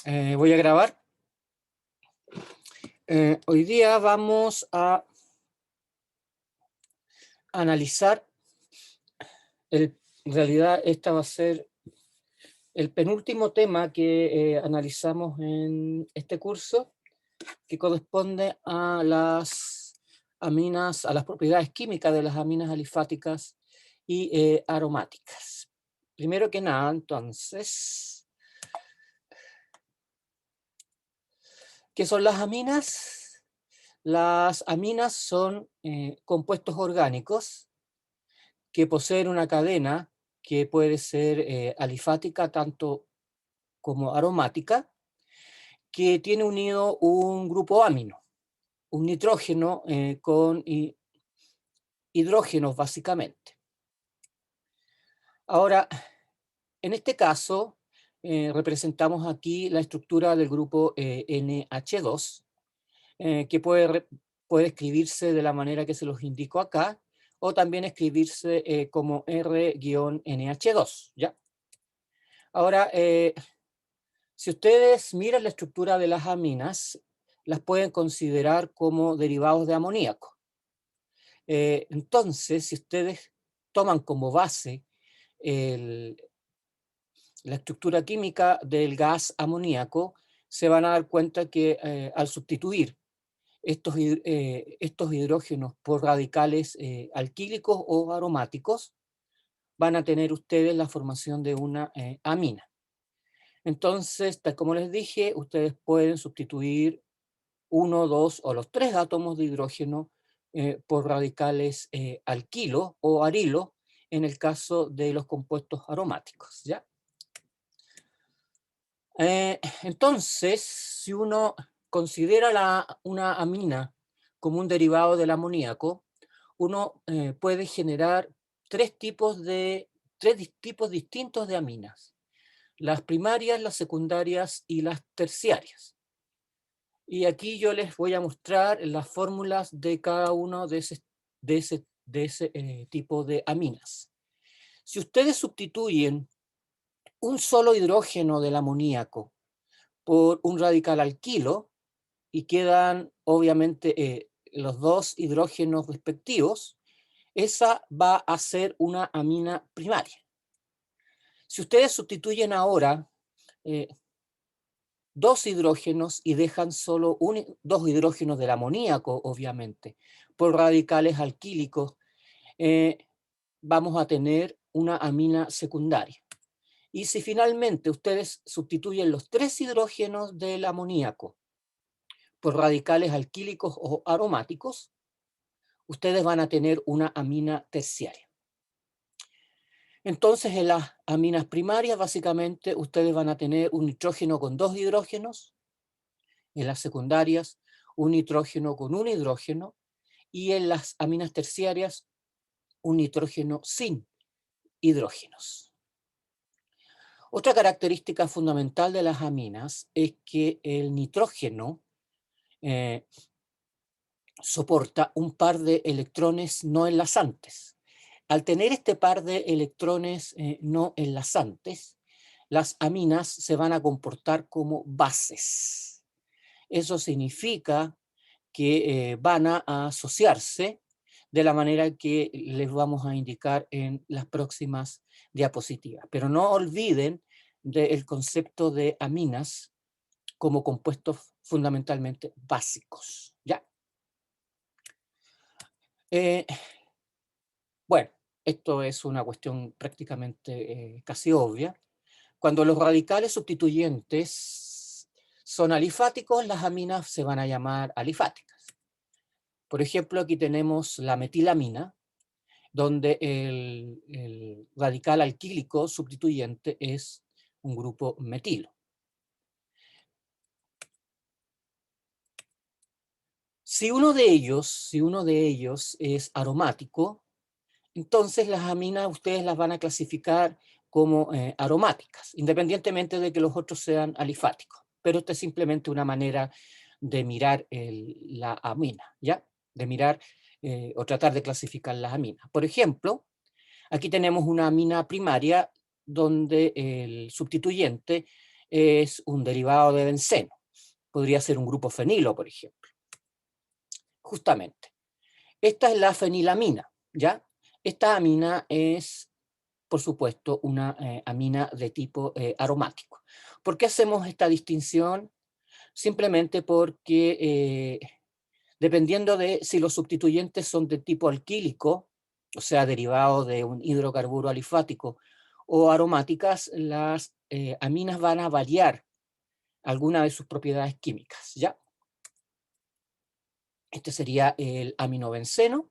Voy a grabar. Hoy día vamos a analizar, en realidad esta va a ser el penúltimo tema que analizamos en este curso, que corresponde a las aminas, a las propiedades químicas de las aminas alifáticas y aromáticas. Primero que nada, entonces, ¿qué son las aminas? Las aminas son compuestos orgánicos que poseen una cadena que puede ser alifática tanto como aromática, que tiene unido un grupo amino, un nitrógeno con hidrógenos básicamente. Ahora, en este caso, representamos aquí la estructura del grupo NH2, que puede escribirse de la manera que se los indico acá, o también escribirse como R-NH2, ¿ya? Ahora, si ustedes miran la estructura de las aminas, las pueden considerar como derivados de amoníaco. Entonces, si ustedes toman como base la estructura química del gas amoníaco, se van a dar cuenta que al sustituir estos hidrógenos por radicales alquílicos o aromáticos, van a tener ustedes la formación de una amina. Entonces, tal como les dije, ustedes pueden sustituir uno, dos o los tres átomos de hidrógeno por radicales alquilo o arilo en el caso de los compuestos aromáticos, ¿ya? Entonces, si uno considera una amina como un derivado del amoníaco, uno puede generar tres tipos distintos de aminas: las primarias, las secundarias y las terciarias. Y aquí yo les voy a mostrar las fórmulas de cada uno de ese tipo de aminas. Si ustedes sustituyen un solo hidrógeno del amoníaco por un radical alquilo, y quedan obviamente los dos hidrógenos respectivos, esa va a ser una amina primaria. Si ustedes sustituyen ahora dos hidrógenos y dejan solo dos hidrógenos del amoníaco, obviamente, por radicales alquílicos, vamos a tener una amina secundaria. Y si finalmente ustedes sustituyen los tres hidrógenos del amoníaco por radicales alquílicos o aromáticos, ustedes van a tener una amina terciaria. Entonces, en las aminas primarias, básicamente, ustedes van a tener un nitrógeno con dos hidrógenos; en las secundarias, un nitrógeno con un hidrógeno; y en las aminas terciarias, un nitrógeno sin hidrógenos. Otra característica fundamental de las aminas es que el nitrógeno soporta un par de electrones no enlazantes. Al tener este par de electrones no enlazantes, las aminas se van a comportar como bases. Eso significa que van a asociarse de la manera que les vamos a indicar en las próximas diapositivas. Pero no olviden del concepto de aminas como compuestos fundamentalmente básicos, ¿ya? Bueno, esto es una cuestión prácticamente casi obvia. Cuando los radicales sustituyentes son alifáticos, las aminas se van a llamar alifáticas. Por ejemplo, aquí tenemos la metilamina, donde el radical alquílico sustituyente es un grupo metilo. Si uno de ellos es aromático, entonces las aminas ustedes las van a clasificar como aromáticas, independientemente de que los otros sean alifáticos. Pero esta es simplemente una manera de mirar la amina, ¿ya? De mirar o tratar de clasificar las aminas. Por ejemplo, aquí tenemos una amina primaria donde el sustituyente es un derivado de benceno. Podría ser un grupo fenilo, por ejemplo. Justamente. Esta es la fenilamina, ¿ya? Esta amina es, por supuesto, una amina de tipo aromático. ¿Por qué hacemos esta distinción? Simplemente porque dependiendo de si los sustituyentes son de tipo alquílico, o sea, derivados de un hidrocarburo alifático, o aromáticas, las aminas van a variar alguna de sus propiedades químicas, ¿ya? Este sería el aminobenceno,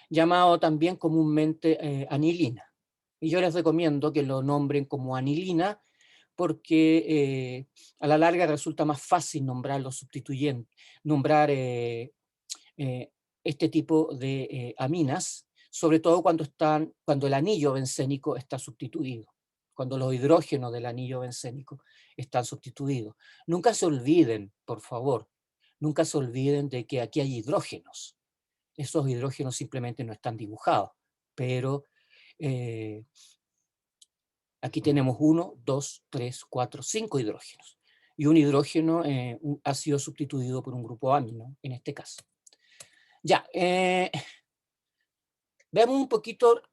llamado también comúnmente anilina. Y yo les recomiendo que lo nombren como anilina porque a la larga resulta más fácil nombrar los sustituyentes, nombrar este tipo de aminas, sobre todo cuando el anillo bencénico está sustituido, cuando los hidrógenos del anillo bencénico están sustituidos. Nunca se olviden, por favor, nunca se olviden de que aquí hay hidrógenos. Esos hidrógenos simplemente no están dibujados, pero aquí tenemos 1, 2, 3, 4, 5 hidrógenos. Y un hidrógeno ha sido sustituido por un grupo amino, en este caso. Ya, veamos un poquito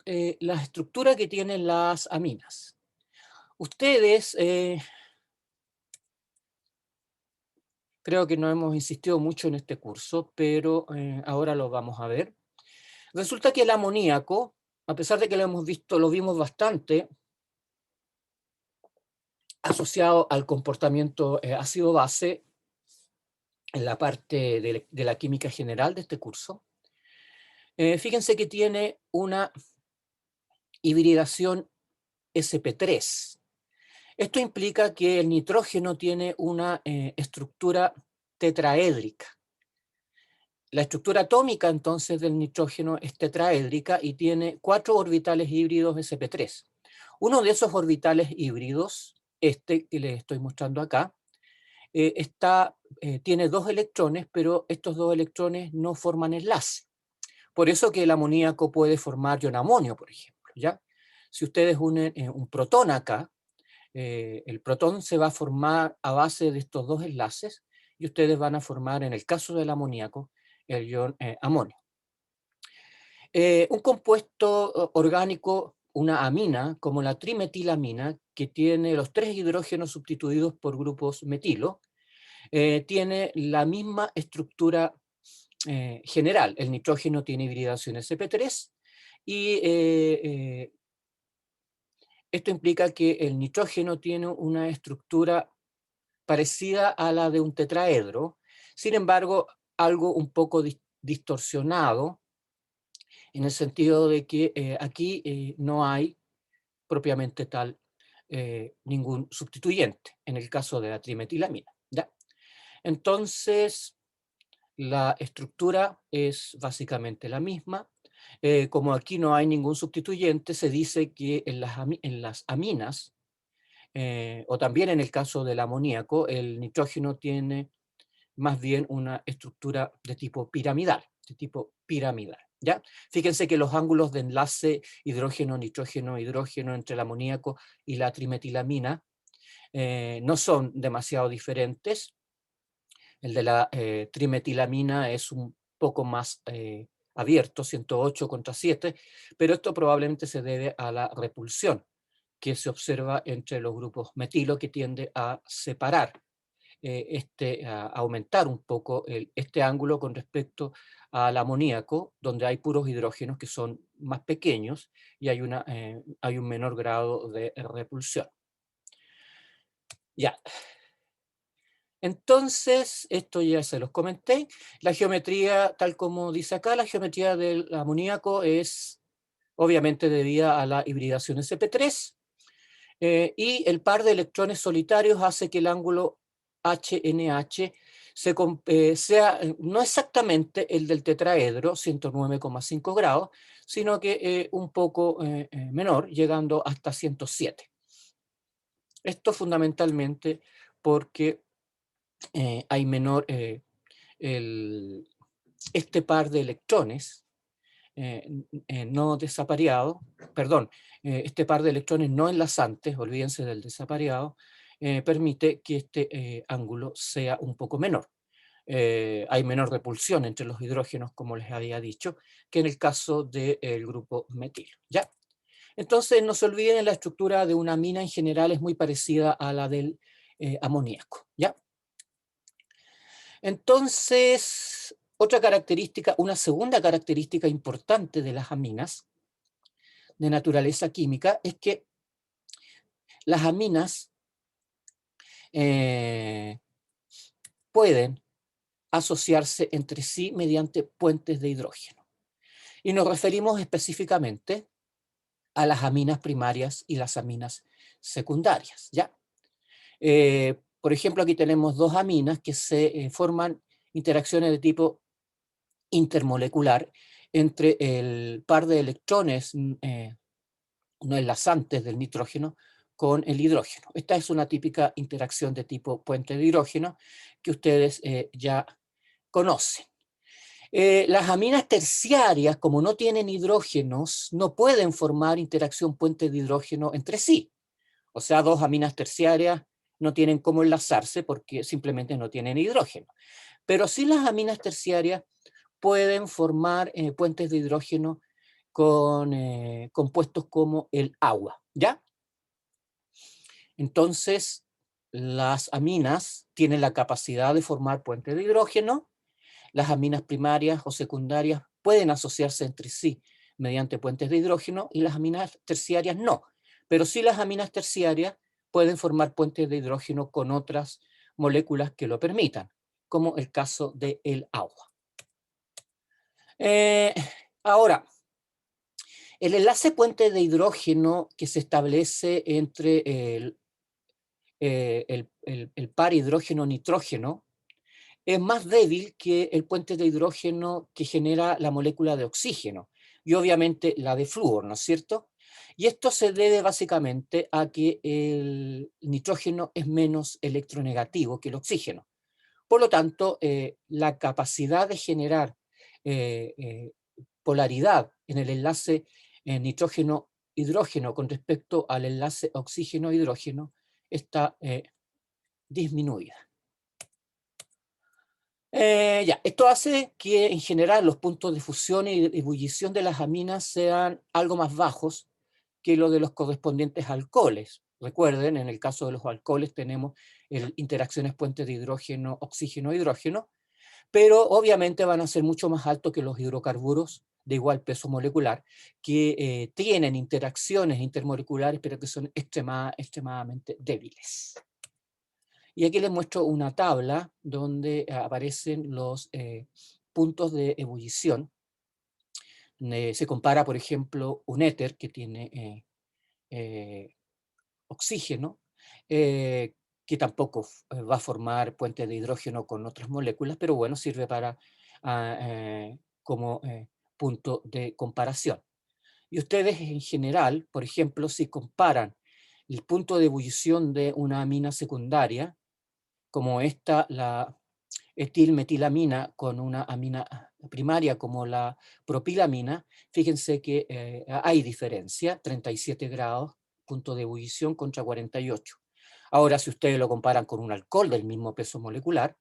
la estructura que tienen las aminas. Ustedes, creo que no hemos insistido mucho en este curso, pero ahora lo vamos a ver. Resulta que el amoníaco, a pesar de que lo hemos visto, lo vimos bastante, asociado al comportamiento ácido-base en la parte de la química general de este curso, fíjense que tiene una hibridación sp3. Esto implica que el nitrógeno tiene una estructura tetraédrica. La estructura atómica entonces del nitrógeno es tetraédrica y tiene 4 orbitales híbridos sp3. Uno de esos orbitales híbridos, este que les estoy mostrando acá, tiene 2 electrones, pero estos 2 electrones no forman enlace. Por eso que el amoníaco puede formar ionamonio, por ejemplo, ¿ya? Si ustedes unen un protón acá, el protón se va a formar a base de estos 2 enlaces y ustedes van a formar, en el caso del amoníaco, el ion amonio. Un compuesto orgánico, una amina, como la trimetilamina, que tiene los 3 hidrógenos sustituidos por grupos metilo, tiene la misma estructura general. El nitrógeno tiene hibridación sp3 y esto implica que el nitrógeno tiene una estructura parecida a la de un tetraedro, sin embargo, algo un poco distorsionado, en el sentido de que aquí no hay propiamente tal ningún sustituyente, en el caso de la trimetilamina, ¿ya? Entonces, la estructura es básicamente la misma. Como aquí no hay ningún sustituyente, se dice que en las aminas, o también en el caso del amoníaco, el nitrógeno tiene más bien una estructura de tipo piramidal, ¿ya? Fíjense que los ángulos de enlace hidrógeno, nitrógeno, hidrógeno entre el amoníaco y la trimetilamina no son demasiado diferentes. El de la trimetilamina es un poco más abierto, 108 contra 7, pero esto probablemente se debe a la repulsión que se observa entre los grupos metilo, que tiende a separar, a aumentar un poco este ángulo con respecto al amoníaco, donde hay puros hidrógenos que son más pequeños y hay un menor grado de repulsión. Ya. Entonces, esto ya se los comenté. La geometría, tal como dice acá, la geometría del amoníaco es obviamente debida a la hibridación sp3, y el par de electrones solitarios hace que el ángulo HNH sea no exactamente el del tetraedro, 109,5 grados, sino que un poco menor, llegando hasta 107. Esto fundamentalmente porque hay menor, este par de electrones no desapareado, perdón, este par de electrones no enlazantes, olvídense del desapareado, permite que este ángulo sea un poco menor. Hay menor repulsión entre los hidrógenos, como les había dicho, que en el caso del grupo metilo. ¿Ya? Entonces, no se olviden, la estructura de una amina en general es muy parecida a la del amoníaco. ¿Ya? Entonces, otra característica, una segunda característica importante de las aminas de naturaleza química es que las aminas eh, pueden asociarse entre sí mediante puentes de hidrógeno. Y nos referimos específicamente a las aminas primarias y las aminas secundarias, ¿ya? Por ejemplo, aquí tenemos dos aminas que se forman interacciones de tipo intermolecular entre el par de electrones no enlazantes del nitrógeno con el hidrógeno. Esta es una típica interacción de tipo puente de hidrógeno que ustedes ya conocen. Las aminas terciarias, como no tienen hidrógenos, no pueden formar interacción puente de hidrógeno entre sí. O sea, dos aminas terciarias no tienen cómo enlazarse porque simplemente no tienen hidrógeno. Pero sí las aminas terciarias pueden formar puentes de hidrógeno con compuestos como el agua, ¿ya? Entonces, las aminas tienen la capacidad de formar puentes de hidrógeno. Las aminas primarias o secundarias pueden asociarse entre sí mediante puentes de hidrógeno y las aminas terciarias no. Pero sí las aminas terciarias pueden formar puentes de hidrógeno con otras moléculas que lo permitan, como el caso del agua. Ahora, el enlace puente de hidrógeno que se establece entre el par hidrógeno-nitrógeno es más débil que el puente de hidrógeno que genera la molécula de oxígeno y obviamente la de flúor, ¿no es cierto? Y esto se debe básicamente a que el nitrógeno es menos electronegativo que el oxígeno. Por lo tanto, la capacidad de generar eh, eh, polaridad en el enlace nitrógeno-hidrógeno con respecto al enlace oxígeno-hidrógeno está disminuida. Ya, esto hace que en general los puntos de fusión y ebullición de las aminas sean algo más bajos que lo de los correspondientes alcoholes. Recuerden, en el caso de los alcoholes tenemos interacciones puentes de hidrógeno, oxígeno, hidrógeno, pero obviamente van a ser mucho más altos que los hidrocarburos de igual peso molecular, que tienen interacciones intermoleculares, pero que son extremadamente débiles. Y aquí les muestro una tabla donde aparecen los puntos de ebullición. Se compara, por ejemplo, un éter que tiene oxígeno, que tampoco va a formar puentes de hidrógeno con otras moléculas, pero bueno, sirve para como punto de comparación. Y ustedes en general, por ejemplo, si comparan el punto de ebullición de una amina secundaria, como esta, la etilmetilamina, con una amina primaria como la propilamina, fíjense que hay diferencia, 37 grados, punto de ebullición contra 48. Ahora, si ustedes lo comparan con un alcohol del mismo peso molecular,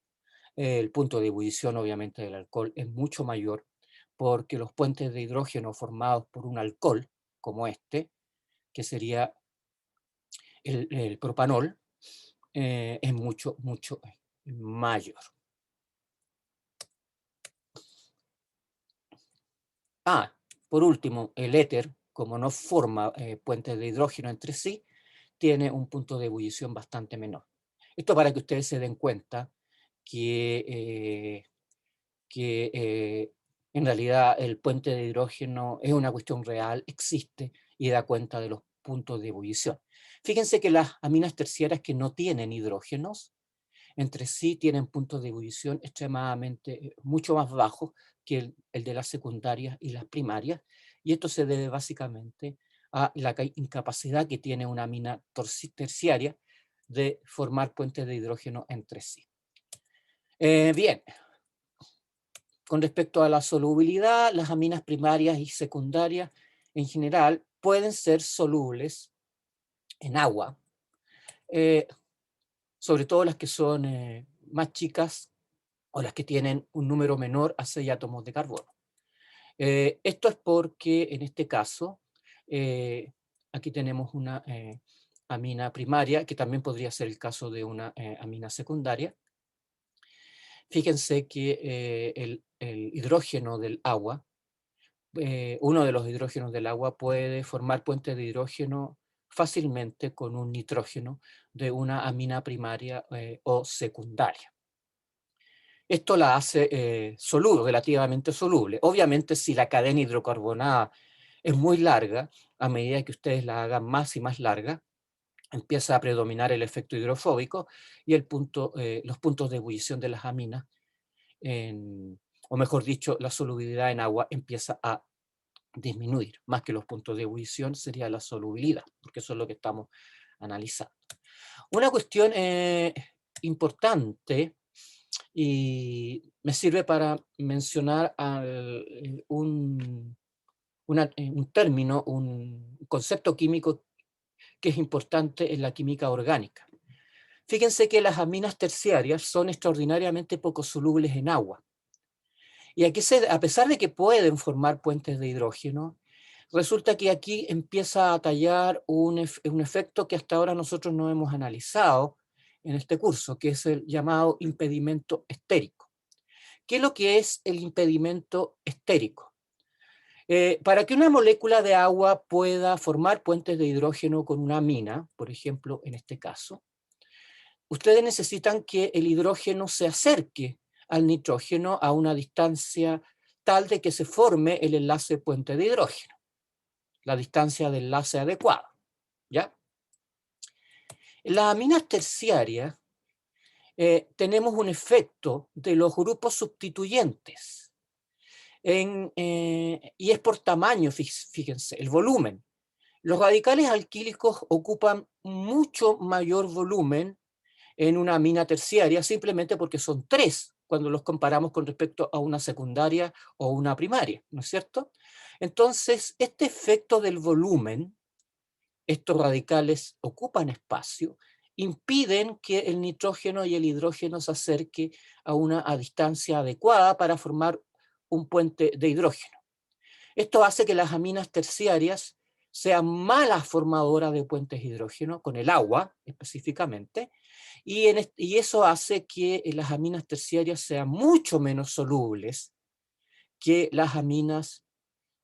el punto de ebullición obviamente del alcohol es mucho mayor, porque los puentes de hidrógeno formados por un alcohol, como este, que sería el propanol, es mucho mayor. Por último, el éter, como no forma puentes de hidrógeno entre sí, tiene un punto de ebullición bastante menor. Esto para que ustedes se den cuenta que en realidad el puente de hidrógeno es una cuestión real, existe y da cuenta de los puntos de ebullición. Fíjense que las aminas terciarias que no tienen hidrógenos entre sí tienen puntos de ebullición extremadamente, mucho más bajos que el de las secundarias y las primarias, y esto se debe básicamente a la incapacidad que tiene una amina terciaria de formar puentes de hidrógeno entre sí. Bien, con respecto a la solubilidad, las aminas primarias y secundarias en general pueden ser solubles en agua, sobre todo las que son más chicas o las que tienen un número menor a 6 átomos de carbono. Esto es porque en este caso, aquí tenemos una amina primaria, que también podría ser el caso de una amina secundaria. Fíjense que el hidrógeno del agua, uno de los hidrógenos del agua puede formar puentes de hidrógeno fácilmente con un nitrógeno de una amina primaria o secundaria. Esto la hace soluble, relativamente soluble. Obviamente, si la cadena hidrocarbonada es muy larga, a medida que ustedes la hagan más y más larga, empieza a predominar el efecto hidrofóbico y los puntos de ebullición de las aminas, o mejor dicho, la solubilidad en agua empieza a disminuir. Más que los puntos de ebullición sería la solubilidad, porque eso es lo que estamos analizando. Una cuestión importante, y me sirve para mencionar un término, un concepto químico que es importante en la química orgánica. Fíjense que las aminas terciarias son extraordinariamente poco solubles en agua. Y aquí a pesar de que pueden formar puentes de hidrógeno, resulta que aquí empieza a tallar un efecto que hasta ahora nosotros no hemos analizado en este curso, que es el llamado impedimento estérico. ¿Qué es lo que es el impedimento estérico? Para que una molécula de agua pueda formar puentes de hidrógeno con una amina, por ejemplo, en este caso, ustedes necesitan que el hidrógeno se acerque al nitrógeno a una distancia tal de que se forme el enlace puente de hidrógeno, la distancia de enlace adecuada, ¿ya? En las aminas terciarias tenemos un efecto de los grupos sustituyentes, y es por tamaño, fíjense, el volumen. Los radicales alquílicos ocupan mucho mayor volumen en una amina terciaria simplemente porque son 3 cuando los comparamos con respecto a una secundaria o una primaria, ¿no es cierto? Entonces, este efecto del volumen, estos radicales ocupan espacio, impiden que el nitrógeno y el hidrógeno se acerquen a distancia adecuada para formar un puente de hidrógeno. Esto hace que las aminas terciarias sean malas formadoras de puentes de hidrógeno, con el agua específicamente, y eso hace que las aminas terciarias sean mucho menos solubles que las aminas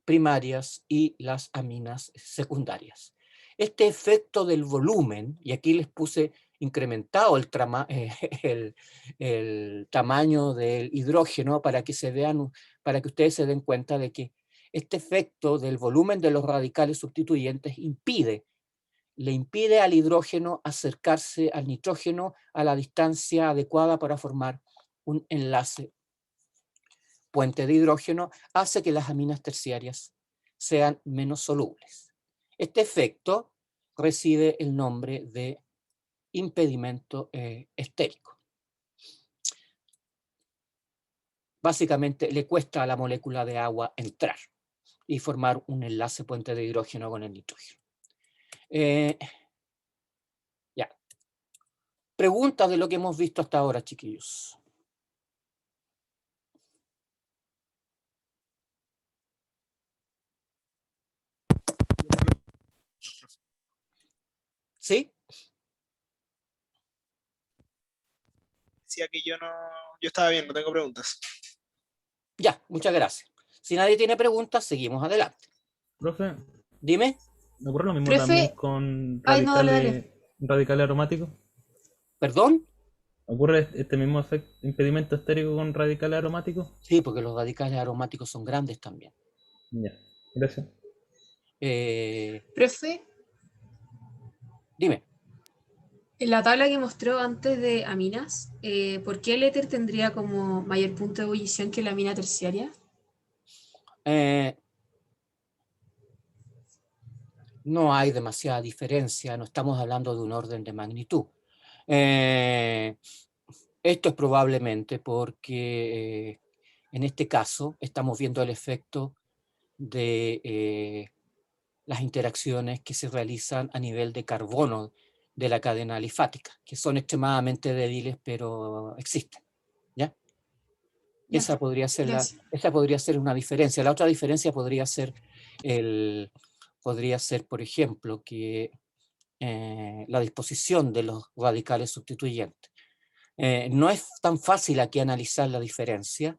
primarias y las aminas secundarias. Este efecto del volumen, y aquí les puse incrementado el, el tamaño del hidrógeno para que para que ustedes se den cuenta de que este efecto del volumen de los radicales sustituyentes le impide al hidrógeno acercarse al nitrógeno a la distancia adecuada para formar un enlace puente de hidrógeno, hace que las aminas terciarias sean menos solubles. Este efecto recibe el nombre de impedimento estérico. Básicamente le cuesta a la molécula de agua entrar y formar un enlace puente de hidrógeno con el nitrógeno. Ya. Preguntas de lo que hemos visto hasta ahora, chiquillos. ¿Sí? Decía que yo estaba bien, no tengo preguntas. Ya, muchas gracias. Si nadie tiene preguntas, seguimos adelante. Profe, Dime. ¿me ocurre lo mismo también Profe, con ay, no, dale, dale. radicales aromáticos? ¿Perdón? ¿Ocurre este mismo impedimento estérico con radicales aromáticos? Sí, porque los radicales aromáticos son grandes también. Ya, gracias. Profe, Dime. en la tabla que mostró antes de aminas, ¿por qué el éter tendría como mayor punto de ebullición que la amina terciaria? No hay demasiada diferencia, no estamos hablando de un orden de magnitud. Esto es probablemente porque en este caso estamos viendo el efecto de las interacciones que se realizan a nivel de carbono de la cadena alifática, que son extremadamente débiles, pero existen. ¿Ya? Ya, Esa podría ser gracias. esa podría ser una diferencia. La otra diferencia podría ser, por ejemplo, que la disposición de los radicales sustituyentes. No es tan fácil aquí analizar la diferencia,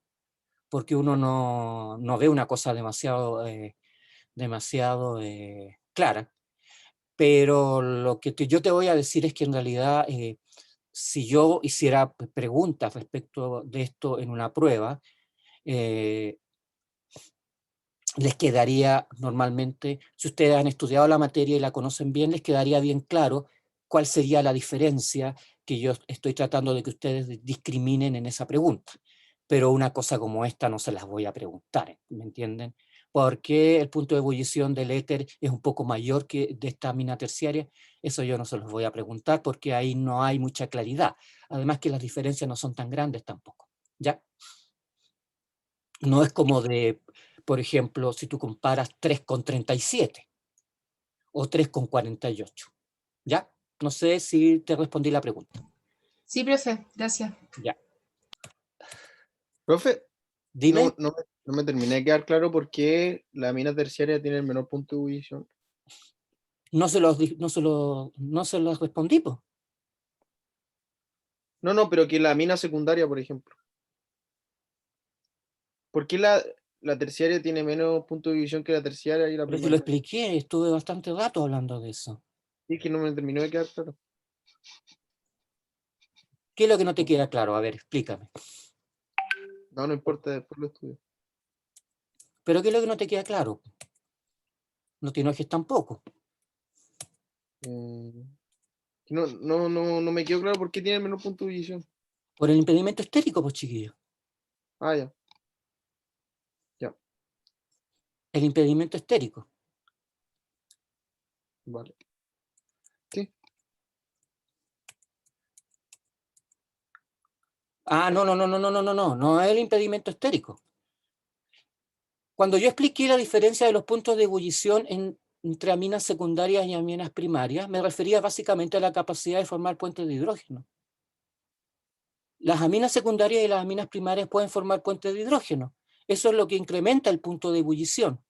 porque uno no ve una cosa demasiado clara, pero lo que yo te voy a decir es que en realidad, si yo hiciera preguntas respecto de esto en una prueba, les quedaría normalmente, si ustedes han estudiado la materia y la conocen bien, les quedaría bien claro cuál sería la diferencia que yo estoy tratando de que ustedes discriminen en esa pregunta. Pero una cosa como esta no se las voy a preguntar, ¿me entienden? Porque el punto de ebullición del éter es un poco mayor que de esta amina terciaria, eso yo no se los voy a preguntar porque ahí no hay mucha claridad. Además que las diferencias no son tan grandes tampoco, ¿ya? No es como de, por ejemplo, si tú comparas 3,37 o 3,48. ¿Ya? No sé si te respondí la pregunta. Sí, profe, gracias. Ya. Profe, Dime. no me terminé de quedar claro por qué la amina terciaria tiene el menor punto de ebullición. No se los respondí, pues. No, pero que la amina secundaria, por ejemplo. ¿Por qué la terciaria tiene menos punto de ebullición que la terciaria y la Pero si lo primaria? expliqué, estuve bastante rato hablando de eso. Sí, que no me terminó de quedar claro. ¿Qué es lo que no te queda claro? A ver, explícame. No importa, después lo estudio. ¿Pero qué es lo que no te queda claro? No te enojes tampoco. No me quedó claro por qué tiene el menor punto de ebullición. Por el impedimento estérico, pues, chiquillo. Ah, ya. Ya, El impedimento estérico. vale. Sí, Ah, no es el impedimento estérico. Cuando yo expliqué la diferencia de los puntos de ebullición entre aminas secundarias y aminas primarias, me refería básicamente a la capacidad de formar puentes de hidrógeno. Las aminas secundarias y las aminas primarias pueden formar puentes de hidrógeno. Eso es lo que incrementa el punto de ebullición.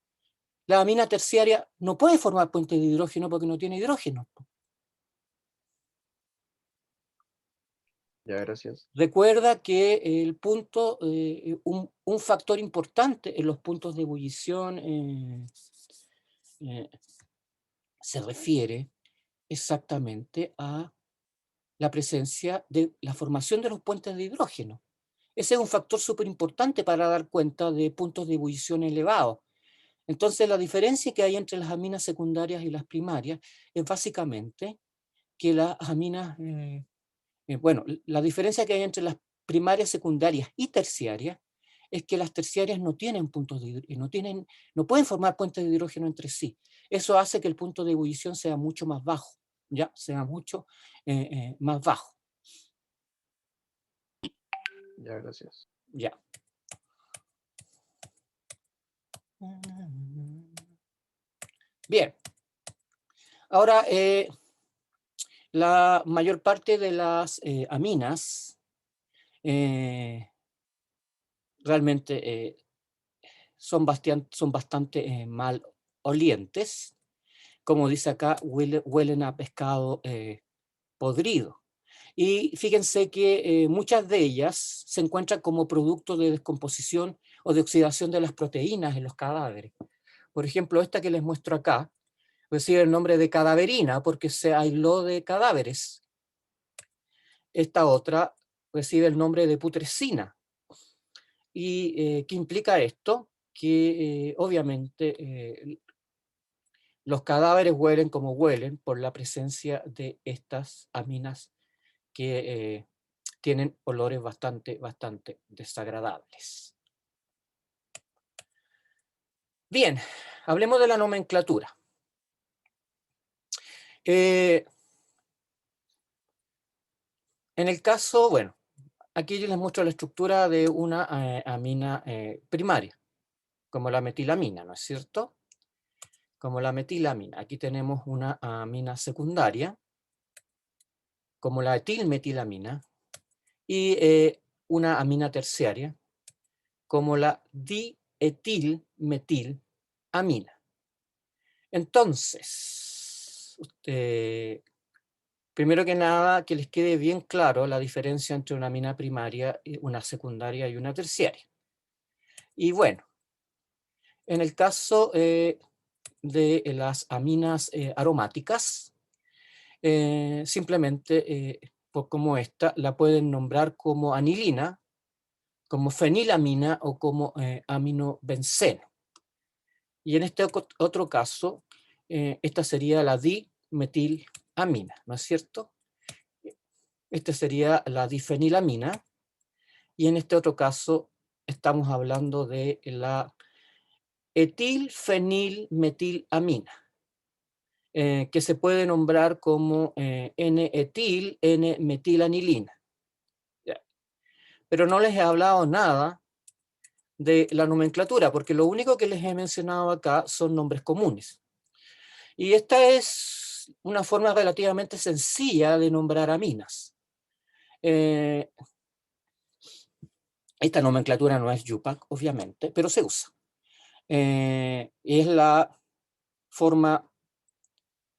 La amina terciaria no puede formar puentes de hidrógeno porque no tiene hidrógeno. ya, gracias. Recuerda que el punto, un factor importante en los puntos de ebullición se refiere exactamente a la presencia de la formación de los puentes de hidrógeno. Ese es un factor súper importante para dar cuenta de puntos de ebullición elevados. Entonces, la diferencia que hay entre las aminas secundarias y las primarias es básicamente que las aminas, la diferencia que hay entre las primarias, secundarias y terciarias es que las terciarias no tienen puntos de hidrógeno, no pueden formar puentes de hidrógeno entre sí. Eso hace que el punto de ebullición sea mucho más bajo, ya sea mucho más bajo. Ya, gracias. Ya. Bien. Ahora, la mayor parte de las aminas realmente son bastante malolientes. Como dice acá, huelen a pescado podrido. Y fíjense que muchas de ellas se encuentran como producto de descomposición o de oxidación de las proteínas en los cadáveres. Por ejemplo, esta que les muestro acá recibe el nombre de cadaverina porque se aisló de cadáveres. Esta otra recibe el nombre de putrescina. ¿Y qué implica esto? Que obviamente los cadáveres huelen como huelen por la presencia de estas aminas que tienen olores bastante desagradables. Bien, hablemos de la nomenclatura. En el caso, bueno, aquí yo les muestro la estructura de una amina primaria, como la metilamina, ¿no es cierto? Como la metilamina. Aquí tenemos una amina secundaria, como la etilmetilamina, y una amina terciaria, como la dietilmetilamina. Entonces, primero que nada, que les quede bien claro la diferencia entre una amina primaria, una secundaria y una terciaria. Y bueno, en el caso de las aminas aromáticas, simplemente, como esta, la pueden nombrar como anilina, como fenilamina o como aminobenceno. Y en este otro caso, esta sería la dimetilamina, ¿no es cierto? Esta sería la difenilamina. Y en este otro caso, estamos hablando de la etilfenilmetilamina, que se puede nombrar como N-etil, N-metilanilina. Pero no les he hablado nada de la nomenclatura, porque lo único que les he mencionado acá son nombres comunes. Y esta es una forma relativamente sencilla de nombrar aminas. Esta nomenclatura no es YUPAC, obviamente, pero se usa. Es la forma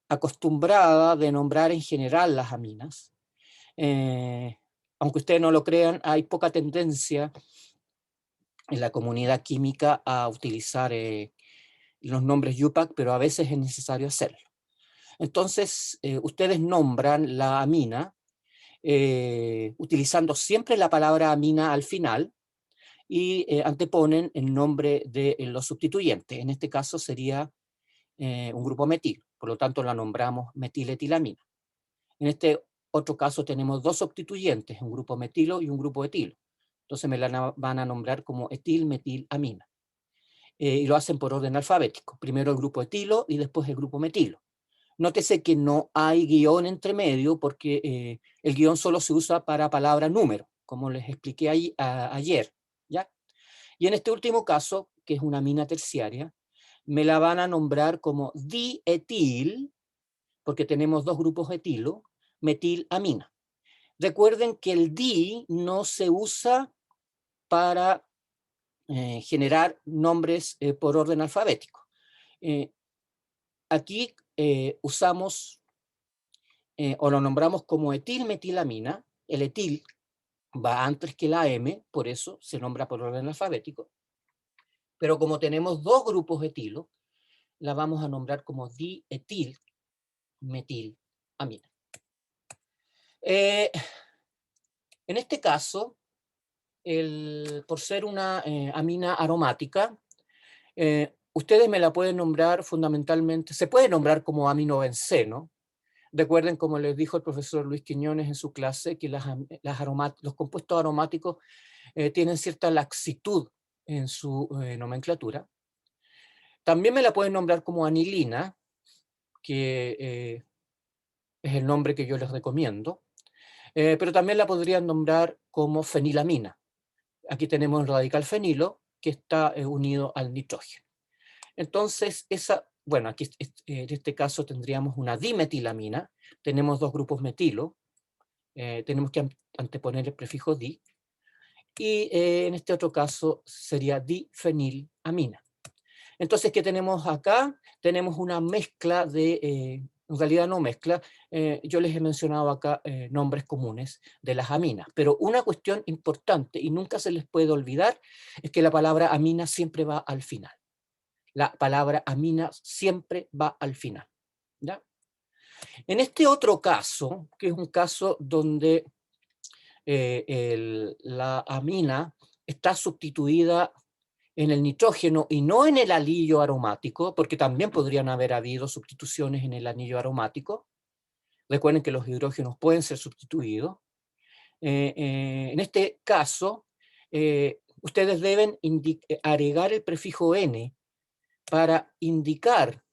acostumbrada de nombrar en general las aminas. Aunque ustedes no lo crean, hay poca tendencia en la comunidad química a utilizar los nombres YUPAC, pero a veces es necesario hacerlo. Entonces, ustedes nombran la amina utilizando siempre la palabra amina al final y anteponen el nombre de los sustituyentes. En este caso sería un grupo metil, por lo tanto la nombramos metiletilamina. En este otro caso tenemos dos sustituyentes, un grupo metilo y un grupo etilo. Entonces me la van a nombrar como etilmetilamina. Y lo hacen por orden alfabético. Primero el grupo etilo y después el grupo metilo. Nótese que no hay guión entre medio porque el guión solo se usa para palabra número, como les expliqué ayer, ¿ya? Y en este último caso, que es una amina terciaria, me la van a nombrar como dietil, porque tenemos dos grupos etilo, metilamina. Recuerden que el di no se usa para generar nombres por orden alfabético. Aquí usamos o lo nombramos como etilmetilamina. El etil va antes que la M, por eso se nombra por orden alfabético. Pero como tenemos dos grupos etilo, la vamos a nombrar como dietilmetilamina. En este caso, por ser una amina aromática, ustedes me la pueden nombrar fundamentalmente, se puede nombrar como aminobenceno. Recuerden, como les dijo el profesor Luis Quiñones en su clase, que los compuestos aromáticos tienen cierta laxitud en su nomenclatura. También me la pueden nombrar como anilina, que es el nombre que yo les recomiendo, pero también la podrían nombrar como fenilamina. Aquí tenemos el radical fenilo, que está unido al nitrógeno. Entonces, bueno, aquí en este caso tendríamos una dimetilamina, tenemos dos grupos metilo, tenemos que anteponer el prefijo di, y en este otro caso sería difenilamina. Entonces, ¿qué tenemos acá? Tenemos una mezcla en realidad no mezcla, yo les he mencionado acá nombres comunes de las aminas, pero una cuestión importante y nunca se les puede olvidar es que la palabra amina siempre va al final. La palabra amina siempre va al final, ¿ya? En este otro caso, que es un caso donde la amina está sustituida en el nitrógeno y no en el anillo aromático, porque también podrían haber habido sustituciones en el anillo aromático. Recuerden que los hidrógenos pueden ser sustituidos. En este caso, ustedes deben agregar el prefijo N para indicar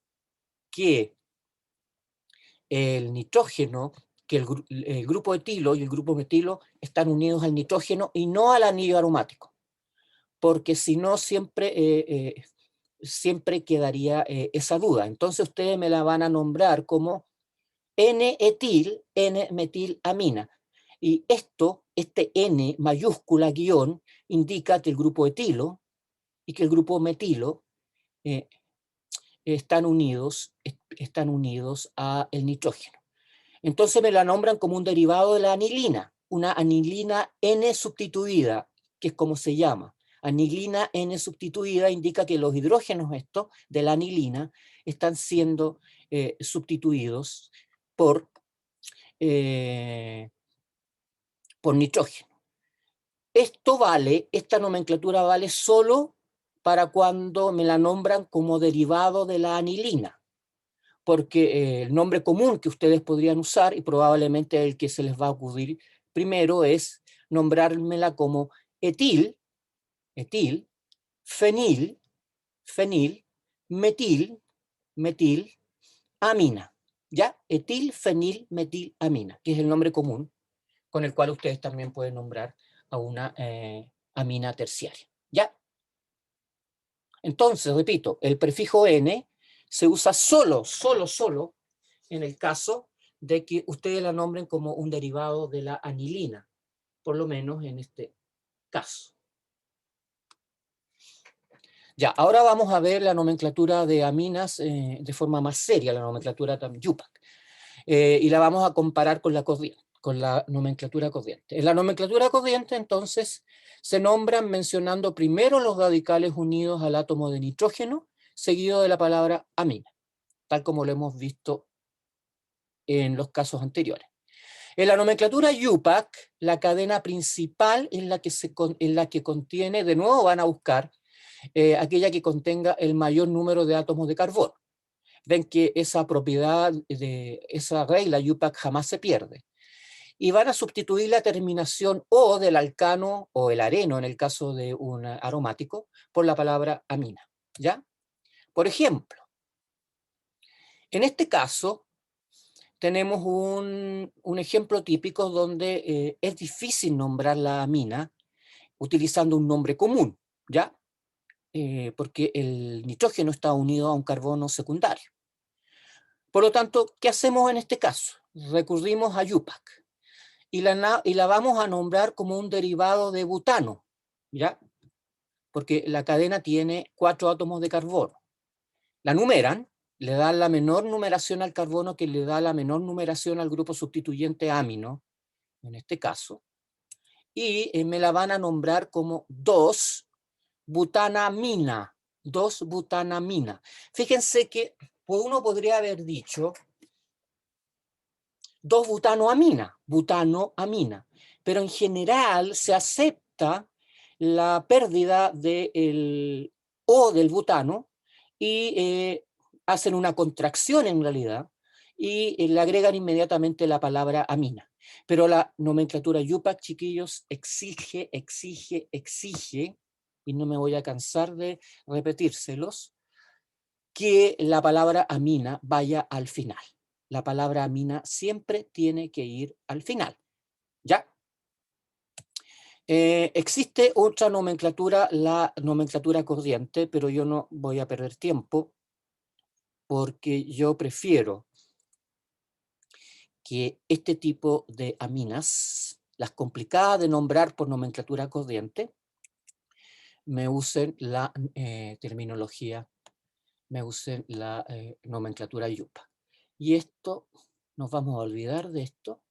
que el nitrógeno, que el grupo etilo y el grupo metilo están unidos al nitrógeno y no al anillo aromático, porque si no siempre quedaría esa duda. Entonces ustedes me la van a nombrar como N-etil, N-metilamina. Y este N mayúscula guión, indica que el grupo etilo y que el grupo metilo están unidos a el nitrógeno. Entonces me la nombran como un derivado de la anilina, una anilina N substituida, que es como se llama. Anilina N substituida indica que los hidrógenos estos de la anilina están siendo sustituidos por nitrógeno. Esta nomenclatura vale solo para cuando me la nombran como derivado de la anilina, porque el nombre común que ustedes podrían usar, y probablemente el que se les va a ocurrir primero, es nombrármela como etil, fenil, metil, amina. ¿Ya? Etil, fenil, metil, amina, que es el nombre común con el cual ustedes también pueden nombrar a una amina terciaria. ¿Ya? Entonces, repito, el prefijo N se usa solo en el caso de que ustedes la nombren como un derivado de la anilina, por lo menos en este caso. Ya, ahora vamos a ver la nomenclatura de aminas de forma más seria, la nomenclatura UPAC, y la vamos a comparar con la nomenclatura corriente. En la nomenclatura corriente, entonces, se nombran mencionando primero los radicales unidos al átomo de nitrógeno, seguido de la palabra amina, tal como lo hemos visto en los casos anteriores. En la nomenclatura UPAC, la cadena principal es la que contiene, de nuevo van a buscar, aquella que contenga el mayor número de átomos de carbono. Ven que esa propiedad de esa regla UPAC jamás se pierde. Y van a sustituir la terminación O del alcano o el areno, en el caso de un aromático, por la palabra amina. ¿Ya? Por ejemplo, en este caso tenemos un ejemplo típico donde es difícil nombrar la amina utilizando un nombre común, ¿ya? Porque el nitrógeno está unido a un carbono secundario. Por lo tanto, ¿qué hacemos en este caso? Recurrimos a UPAC y la vamos a nombrar como un derivado de butano, ¿ya? Porque la cadena tiene 4 átomos de carbono. La numeran, le dan la menor numeración al carbono que le da la menor numeración al grupo sustituyente amino, en este caso, y me la van a nombrar como 2-butanamina. 2-butanamina. Fíjense que uno podría haber dicho 2-butanoamina, pero en general se acepta la pérdida del O del butano y hacen una contracción en realidad y le agregan inmediatamente la palabra amina. Pero la nomenclatura UPAC, chiquillos, exige, y no me voy a cansar de repetírselos, que la palabra amina vaya al final. La palabra amina siempre tiene que ir al final. ¿Ya? Existe otra nomenclatura, la nomenclatura corriente, pero yo no voy a perder tiempo porque yo prefiero que este tipo de aminas, las complicadas de nombrar por nomenclatura corriente, me usen la terminología, me usen la nomenclatura UPAC. Y esto, nos vamos a olvidar de esto,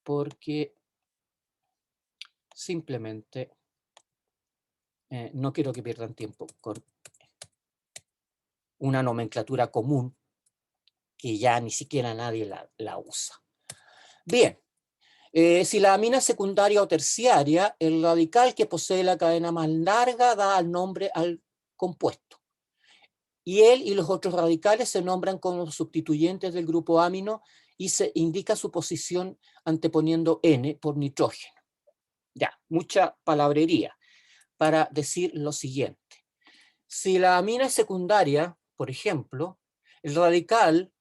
porque simplemente no quiero que pierdan tiempo con una nomenclatura común que ya ni siquiera nadie la usa. Bien, si la amina es secundaria o terciaria, el radical que posee la cadena más larga da el nombre al compuesto. Y él y los otros radicales se nombran como sustituyentes del grupo amino y se indica su posición anteponiendo N por nitrógeno. Ya, mucha palabrería para decir lo siguiente. Si la amina es secundaria, por ejemplo, el radical,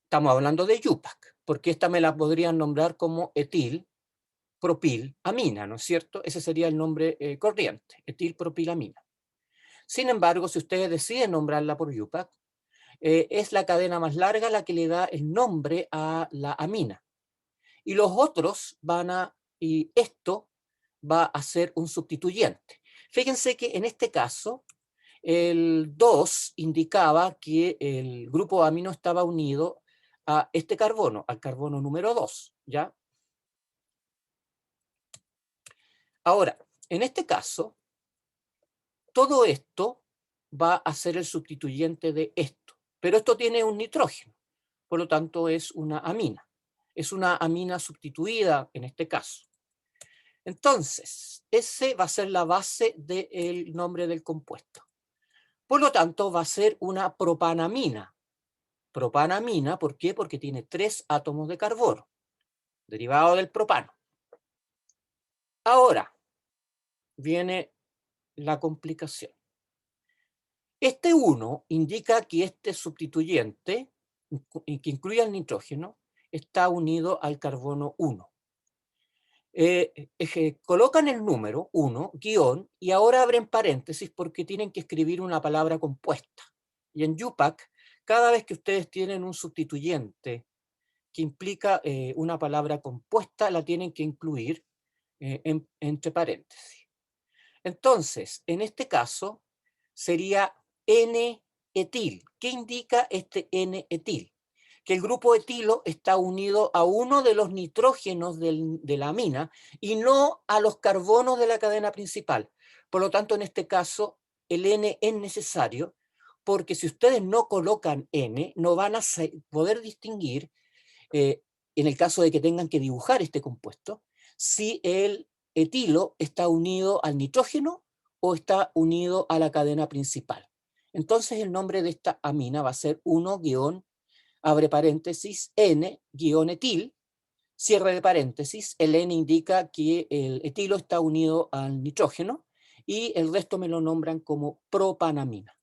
estamos hablando de UPAC, porque esta me la podrían nombrar como etil, propilamina, ¿no es cierto? Ese sería el nombre corriente, etilpropilamina. Sin embargo, si ustedes deciden nombrarla por UPAC, es la cadena más larga la que le da el nombre a la amina. Y los otros y esto va a ser un sustituyente. Fíjense que en este caso, el 2 indicaba que el grupo amino estaba unido a este carbono, al carbono número 2, ¿ya? Ahora, en este caso, todo esto va a ser el sustituyente de esto, pero esto tiene un nitrógeno, por lo tanto es una amina. Es una amina sustituida en este caso. Entonces, ese va a ser la base del nombre del compuesto. Por lo tanto, va a ser una propanamina. Propanamina, ¿por qué? Porque tiene 3 átomos de carbono, derivado del propano. Ahora, viene la complicación. Este 1 indica que este sustituyente, que incluye el nitrógeno, está unido al carbono 1. Colocan el número 1, guión, y ahora abren paréntesis porque tienen que escribir una palabra compuesta. Y en UPAC, cada vez que ustedes tienen un sustituyente que implica una palabra compuesta, la tienen que incluir entre paréntesis. Entonces, en este caso, sería N-etil. ¿Qué indica este N-etil? Que el grupo etilo está unido a uno de los nitrógenos de la amina y no a los carbonos de la cadena principal. Por lo tanto, en este caso, el N es necesario, porque si ustedes no colocan N, no van a poder distinguir, en el caso de que tengan que dibujar este compuesto, si el etilo está unido al nitrógeno o está unido a la cadena principal. Entonces el nombre de esta amina va a ser 1 abre paréntesis, N-etil, cierre de paréntesis, el N indica que el etilo está unido al nitrógeno y el resto me lo nombran como propanamina.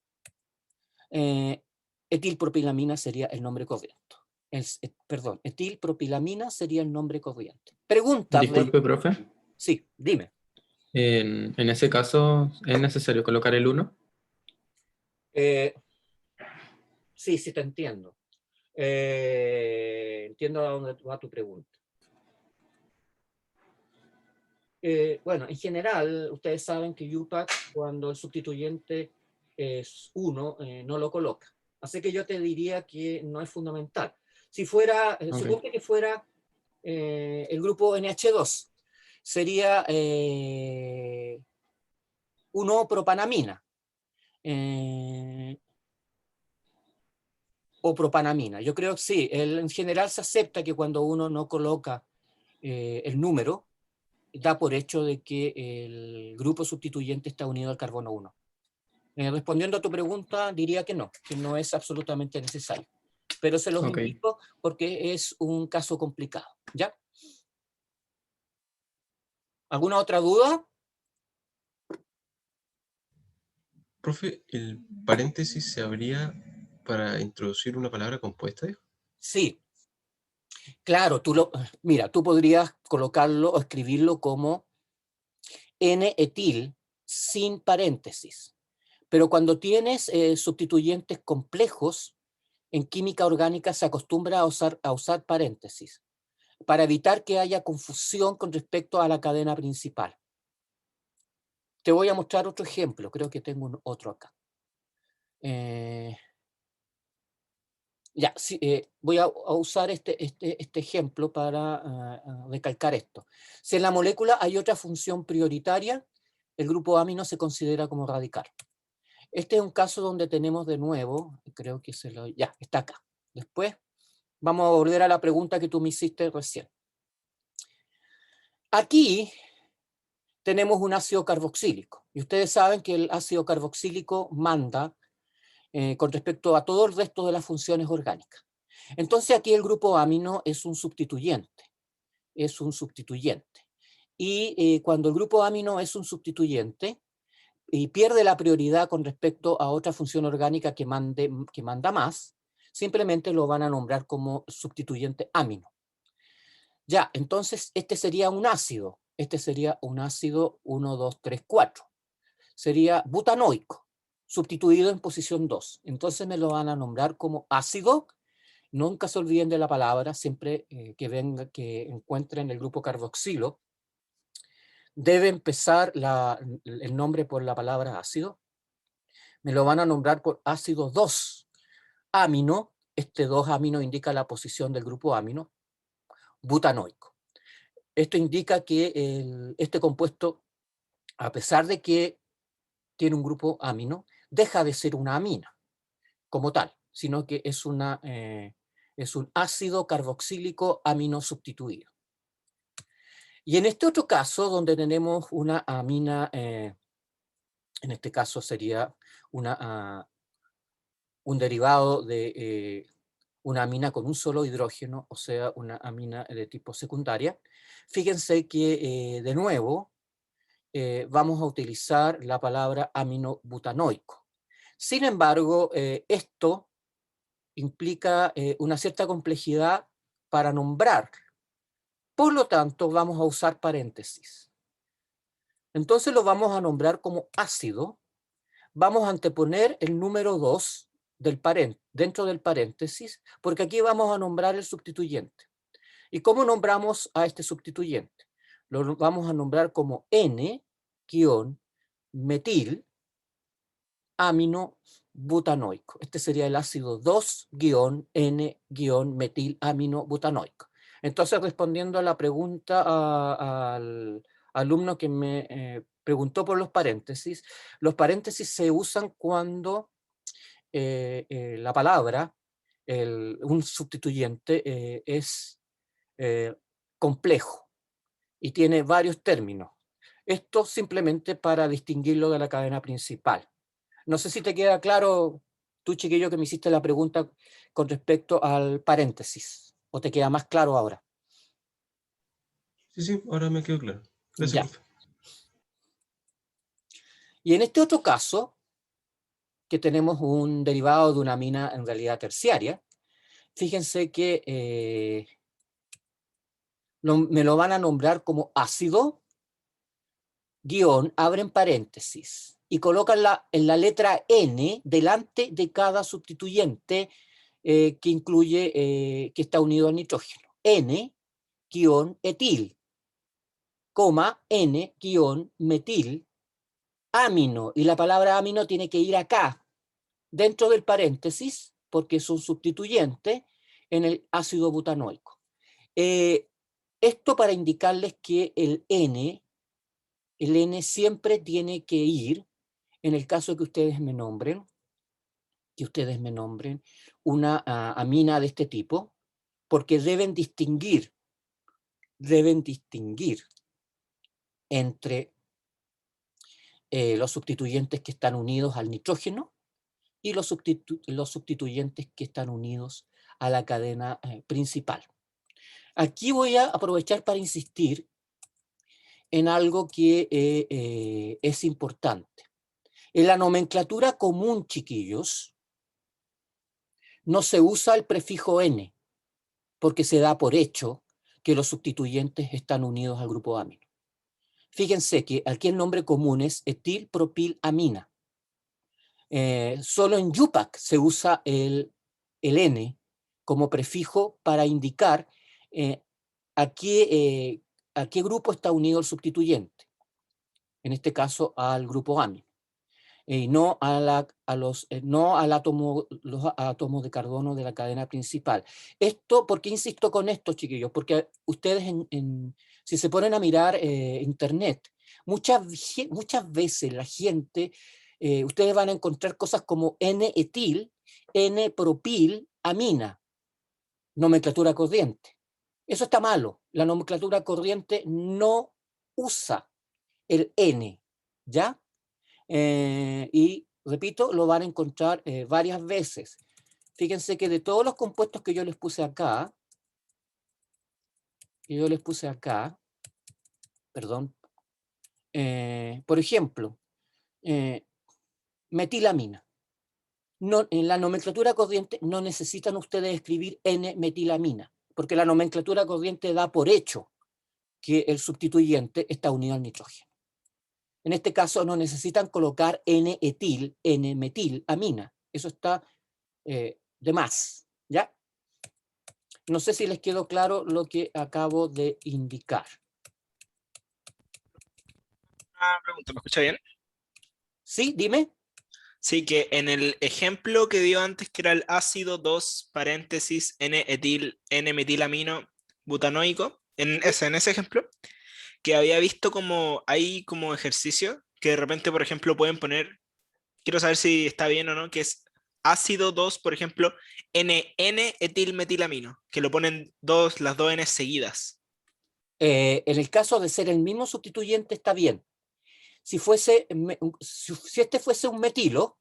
Etilpropilamina sería el nombre corriente. Perdón, etilpropilamina sería el nombre corriente. Pregunta. Disculpe, profe. Sí, dime. En ese caso, ¿es necesario colocar el 1? Sí, sí te entiendo. Entiendo a dónde va tu pregunta. Bueno, en general, ustedes saben que UPAC, cuando el sustituyente es 1, no lo coloca. Así que yo te diría que no es fundamental. Si fuera, supongo que fuera el grupo NH2, sería 1-propanamina. O propanamina. Yo creo que sí, en general se acepta que cuando uno no coloca el número, da por hecho de que el grupo sustituyente está unido al carbono 1. Respondiendo a tu pregunta, diría que no es absolutamente necesario. Pero se los indico porque es un caso complicado. ¿Ya? ¿Alguna otra duda? Profe, ¿el paréntesis se abría para introducir una palabra compuesta? Sí. Claro, mira, tú podrías colocarlo o escribirlo como N-etil sin paréntesis. Pero cuando tienes sustituyentes complejos, en química orgánica se acostumbra a usar paréntesis para evitar que haya confusión con respecto a la cadena principal. Te voy a mostrar otro ejemplo, creo que tengo otro acá. Sí, voy a usar este ejemplo para recalcar esto. Si en la molécula hay otra función prioritaria, el grupo amino se considera como radical. Este es un caso donde tenemos de nuevo, creo que ya, está acá. Después vamos a volver a la pregunta que tú me hiciste recién. Aquí tenemos un ácido carboxílico, y ustedes saben que el ácido carboxílico manda con respecto a todo el resto de las funciones orgánicas. Entonces aquí el grupo amino es un sustituyente. Y cuando el grupo amino es un sustituyente y pierde la prioridad con respecto a otra función orgánica que manda más, simplemente lo van a nombrar como sustituyente amino. Ya, entonces este sería un ácido. Este sería un ácido 1, 2, 3, 4. Sería butanoico. substituido en posición 2. Entonces me lo van a nombrar como ácido. Nunca se olviden de la palabra, siempre que encuentren el grupo carboxilo, debe empezar el nombre por la palabra ácido. Me lo van a nombrar por ácido 2 amino. Este 2 amino indica la posición del grupo amino butanoico. Esto indica que este compuesto, a pesar de que tiene un grupo amino, deja de ser una amina como tal, sino que es un ácido carboxílico amino substituido. Y en este otro caso, donde tenemos una amina, en este caso sería un derivado de una amina con un solo hidrógeno, o sea, una amina de tipo secundaria. Fíjense que, de nuevo, vamos a utilizar la palabra aminobutanoico. Sin embargo, esto implica una cierta complejidad para nombrar. Por lo tanto, vamos a usar paréntesis. Entonces lo vamos a nombrar como ácido. Vamos a anteponer el número 2 dentro del paréntesis, porque aquí vamos a nombrar el sustituyente. ¿Y cómo nombramos a este sustituyente? Lo vamos a nombrar como N-metil amino butanoico. Este sería el ácido 2-N-metil amino butanoico. Entonces, respondiendo a la pregunta al alumno que me preguntó por los paréntesis se usan cuando la palabra, un sustituyente, es complejo y tiene varios términos. Esto simplemente para distinguirlo de la cadena principal. No sé si te queda claro, tú chiquillo que me hiciste la pregunta con respecto al paréntesis, o te queda más claro ahora. Sí, ahora me quedó claro. Gracias, Ya. profe. Y en este otro caso, que tenemos un derivado de una amina en realidad terciaria, fíjense que me lo van a nombrar como ácido, abren paréntesis, y colocan en la letra N delante de cada sustituyente que incluye, que está unido al nitrógeno. N-etil, N-metil, amino, y la palabra amino tiene que ir acá, dentro del paréntesis, porque es un sustituyente en el ácido butanoico. Esto para indicarles que el N siempre tiene que ir, en el caso que ustedes me nombren, una amina de este tipo, porque deben distinguir entre los sustituyentes que están unidos al nitrógeno y los sustituyentes que están unidos a la cadena principal. Aquí voy a aprovechar para insistir en algo que es importante. En la nomenclatura común, chiquillos, no se usa el prefijo N, porque se da por hecho que los sustituyentes están unidos al grupo amino. Fíjense que aquí el nombre común es etilpropilamina. Solo en YUPAC se usa el N como prefijo para indicar a qué grupo está unido el sustituyente. En este caso al grupo amino. No los átomos de carbono de la cadena principal. ¿Por qué insisto con esto, chiquillos? Porque ustedes, si se ponen a mirar internet, muchas veces la gente, ustedes van a encontrar cosas como N-etil, N-propilamina, nomenclatura corriente. Eso está malo. La nomenclatura corriente no usa el N, ¿ya? Y repito, lo van a encontrar varias veces. Fíjense que de todos los compuestos que yo les puse acá, perdón, por ejemplo, metilamina. No, en la nomenclatura corriente no necesitan ustedes escribir N-metilamina, porque la nomenclatura corriente da por hecho que el sustituyente está unido al nitrógeno. En este caso no necesitan colocar N-etil, N-metilamina. Eso está de más, ¿ya? No sé si les quedó claro lo que acabo de indicar. Una pregunta, ¿me escucha bien? ¿Sí? Dime. Sí, que en el ejemplo que dio antes, que era el ácido 2 paréntesis N-etil, N-metilamino butanoico, en ese ejemplo, que había visto como hay como ejercicio que de repente, por ejemplo, pueden poner, quiero saber si está bien o no, que es ácido 2, por ejemplo, N-etilmetilamino, que lo ponen las dos N seguidas. En el caso de ser el mismo sustituyente está bien. Si este fuese un metilo,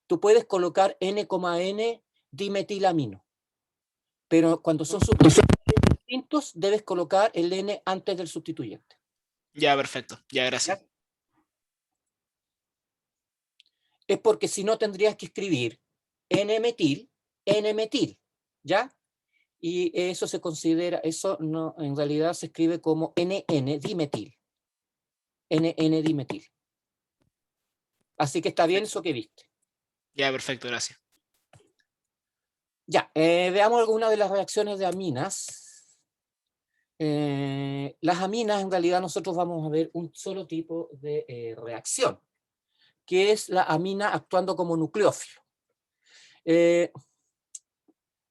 tú puedes colocar N,N dimetilamino. Pero cuando son sustituyentes distintos, debes colocar el N antes del sustituyente. Ya, perfecto. Ya, gracias. ¿Ya? Es porque si no tendrías que escribir N-metil, N-metil, ¿ya? Y eso se considera, eso no, en realidad se escribe como NN dimetil. NN dimetil. Así que está bien eso que viste. Ya, perfecto, gracias. Ya, veamos algunas de las reacciones de aminas. Las aminas, en realidad, nosotros vamos a ver un solo tipo de reacción, que es la amina actuando como nucleófilo.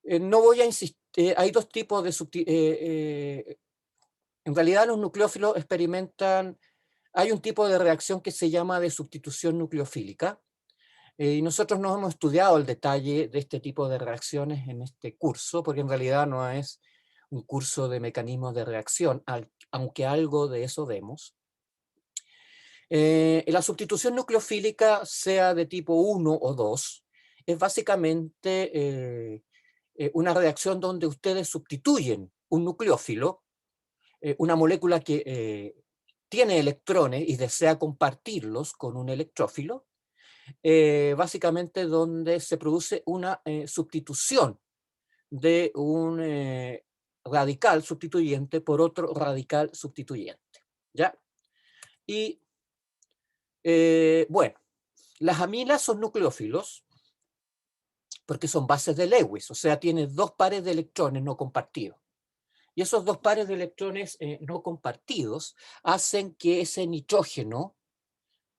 No voy a insistir, hay dos tipos de en realidad los nucleófilos experimentan, hay un tipo de reacción que se llama de sustitución nucleofílica, y nosotros no hemos estudiado el detalle de este tipo de reacciones en este curso, porque en realidad no es un curso de mecanismos de reacción, aunque algo de eso vemos. La sustitución nucleofílica, sea de tipo 1 o 2, es básicamente una reacción donde ustedes sustituyen un nucleófilo, una molécula que tiene electrones y desea compartirlos con un electrófilo, básicamente donde se produce una sustitución de un radical sustituyente por otro radical sustituyente, ¿ya? Y bueno, las aminas son nucleófilos porque son bases de Lewis, o sea, tienen dos pares de electrones no compartidos. Y esos dos pares de electrones no compartidos hacen que ese nitrógeno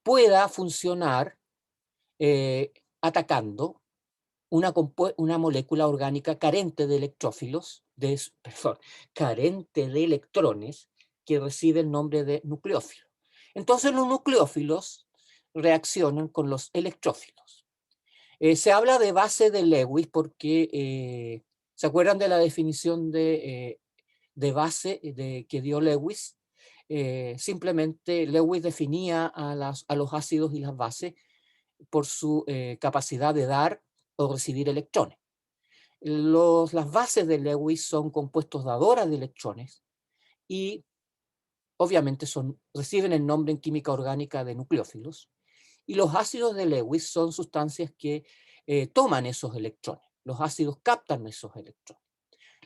pueda funcionar atacando una molécula orgánica carente de electrófilos, carente de electrones, que recibe el nombre de nucleófilo. Entonces los nucleófilos reaccionan con los electrófilos. Se habla de base de Lewis porque, ¿se acuerdan de la definición de base que dio Lewis? Simplemente Lewis definía a los ácidos y las bases por su capacidad de dar o recibir electrones. Las bases de Lewis son compuestos dadores de electrones y obviamente reciben el nombre en química orgánica de nucleófilos, y los ácidos de Lewis son sustancias que toman esos electrones. Los ácidos captan esos electrones.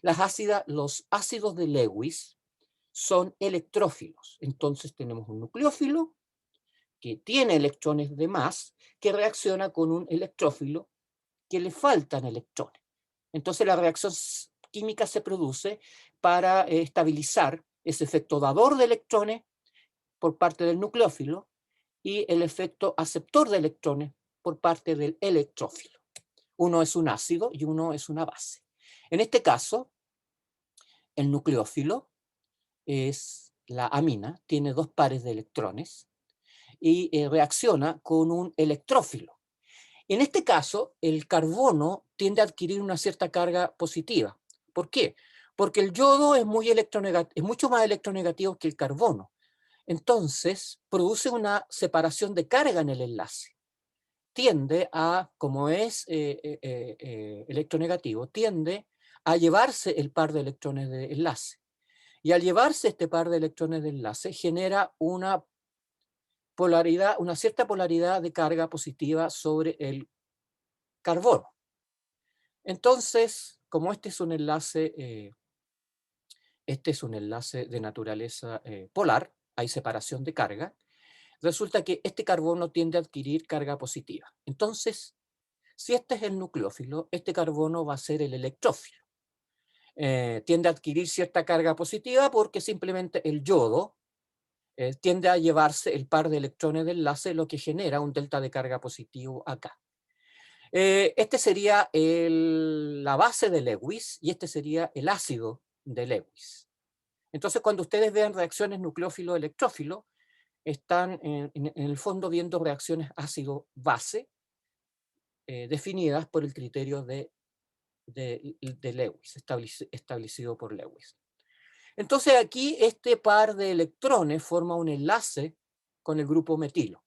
Los ácidos de Lewis son electrófilos. Entonces tenemos un nucleófilo que tiene electrones de más, que reacciona con un electrófilo que le faltan electrones. Entonces la reacción química se produce para estabilizar ese efecto dador de electrones por parte del nucleófilo y el efecto aceptor de electrones por parte del electrófilo. Uno es un ácido y uno es una base. En este caso, el nucleófilo es la amina, tiene dos pares de electrones y reacciona con un electrófilo. En este caso, el carbono tiende a adquirir una cierta carga positiva. ¿Por qué? Porque el yodo es mucho más electronegativo que el carbono. Entonces, produce una separación de carga en el enlace. Tiende a, como es electronegativo, tiende a llevarse el par de electrones de enlace. Y al llevarse este par de electrones de enlace, genera una cierta polaridad de carga positiva sobre el carbono. Entonces, como este es un enlace de naturaleza polar, hay separación de carga, resulta que este carbono tiende a adquirir carga positiva. Entonces, si este es el nucleófilo, este carbono va a ser el electrófilo. Tiende a adquirir cierta carga positiva porque simplemente el yodo tiende a llevarse el par de electrones de enlace, lo que genera un delta de carga positivo acá. Este sería la base de Lewis y este sería el ácido de Lewis. Entonces, cuando ustedes vean reacciones nucleófilo-electrófilo, están en el fondo viendo reacciones ácido-base definidas por el criterio de Lewis, establecido por Lewis. Entonces aquí este par de electrones forma un enlace con el grupo metilo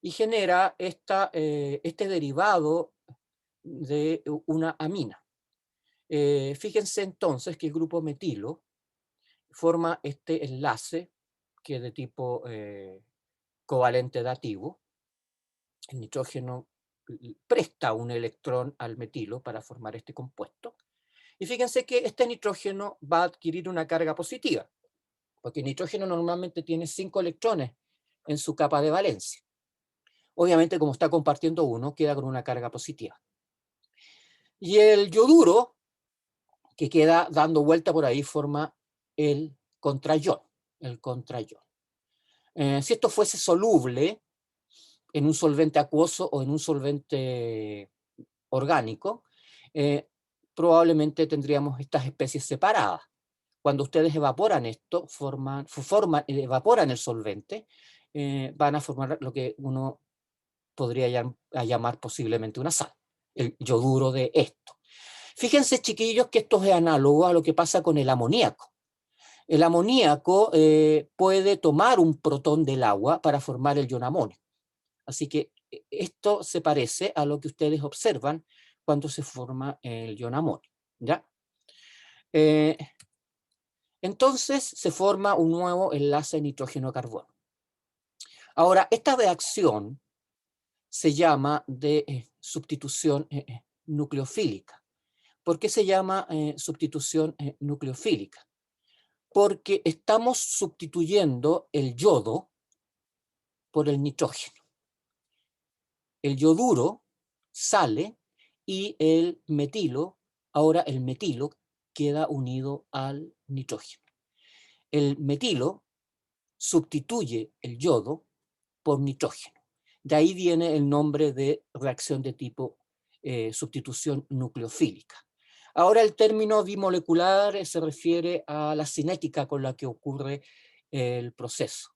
y genera este derivado de una amina. Fíjense entonces que el grupo metilo forma este enlace que es de tipo covalente dativo. El nitrógeno presta un electrón al metilo para formar este compuesto. Y fíjense que este nitrógeno va a adquirir una carga positiva, porque el nitrógeno normalmente tiene 5 electrones en su capa de valencia. Obviamente, como está compartiendo uno, queda con una carga positiva. Y el yoduro, que queda dando vuelta por ahí, forma el contraión. Si esto fuese soluble en un solvente acuoso o en un solvente orgánico, probablemente tendríamos estas especies separadas. Cuando ustedes evaporan esto, evaporan el solvente, van a formar lo que uno podría llamar posiblemente una sal, el yoduro de esto. Fíjense, chiquillos, que esto es análogo a lo que pasa con el amoníaco. El amoníaco puede tomar un protón del agua para formar el ion amonio. Así que esto se parece a lo que ustedes observan cuando se forma el ion amonio, ¿ya? Entonces se forma un nuevo enlace nitrógeno-carbono. Ahora, esta reacción se llama de sustitución nucleofílica. ¿Por qué se llama sustitución nucleofílica? Porque estamos sustituyendo el yodo por el nitrógeno. El yoduro sale y el metilo, ahora el metilo queda unido al nitrógeno. El metilo sustituye el yodo por nitrógeno. De ahí viene el nombre de reacción de tipo sustitución nucleofílica. Ahora el término bimolecular se refiere a la cinética con la que ocurre el proceso.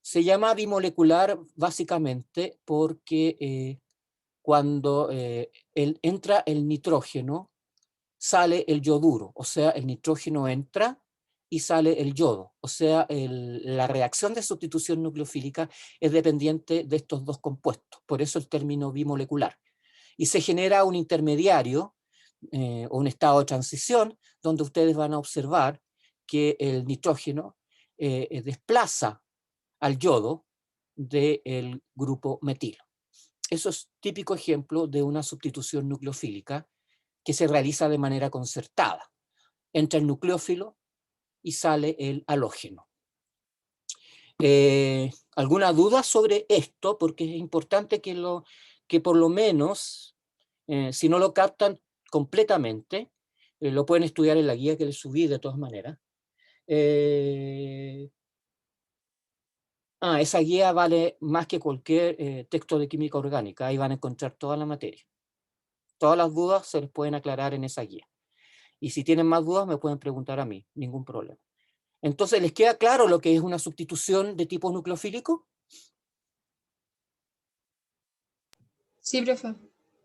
Se llama bimolecular básicamente porque cuando entra el nitrógeno, sale el yoduro, o sea, el nitrógeno entra y sale el yodo, o sea, la reacción de sustitución nucleofílica es dependiente de estos dos compuestos, por eso el término bimolecular. Y se genera un intermediario, o un estado de transición, donde ustedes van a observar que el nitrógeno desplaza al yodo del grupo metilo. Eso es típico ejemplo de una sustitución nucleofílica que se realiza de manera concertada. Entra el nucleófilo y sale el halógeno. ¿Alguna duda sobre esto? Porque es importante que por lo menos, si no lo captan completamente, lo pueden estudiar en la guía que les subí de todas maneras. Esa guía vale más que cualquier texto de química orgánica. Ahí van a encontrar toda la materia. Todas las dudas se les pueden aclarar en esa guía. Y si tienen más dudas me pueden preguntar a mí, ningún problema. Entonces, ¿les queda claro lo que es una sustitución de tipo nucleofílico? Sí, profe.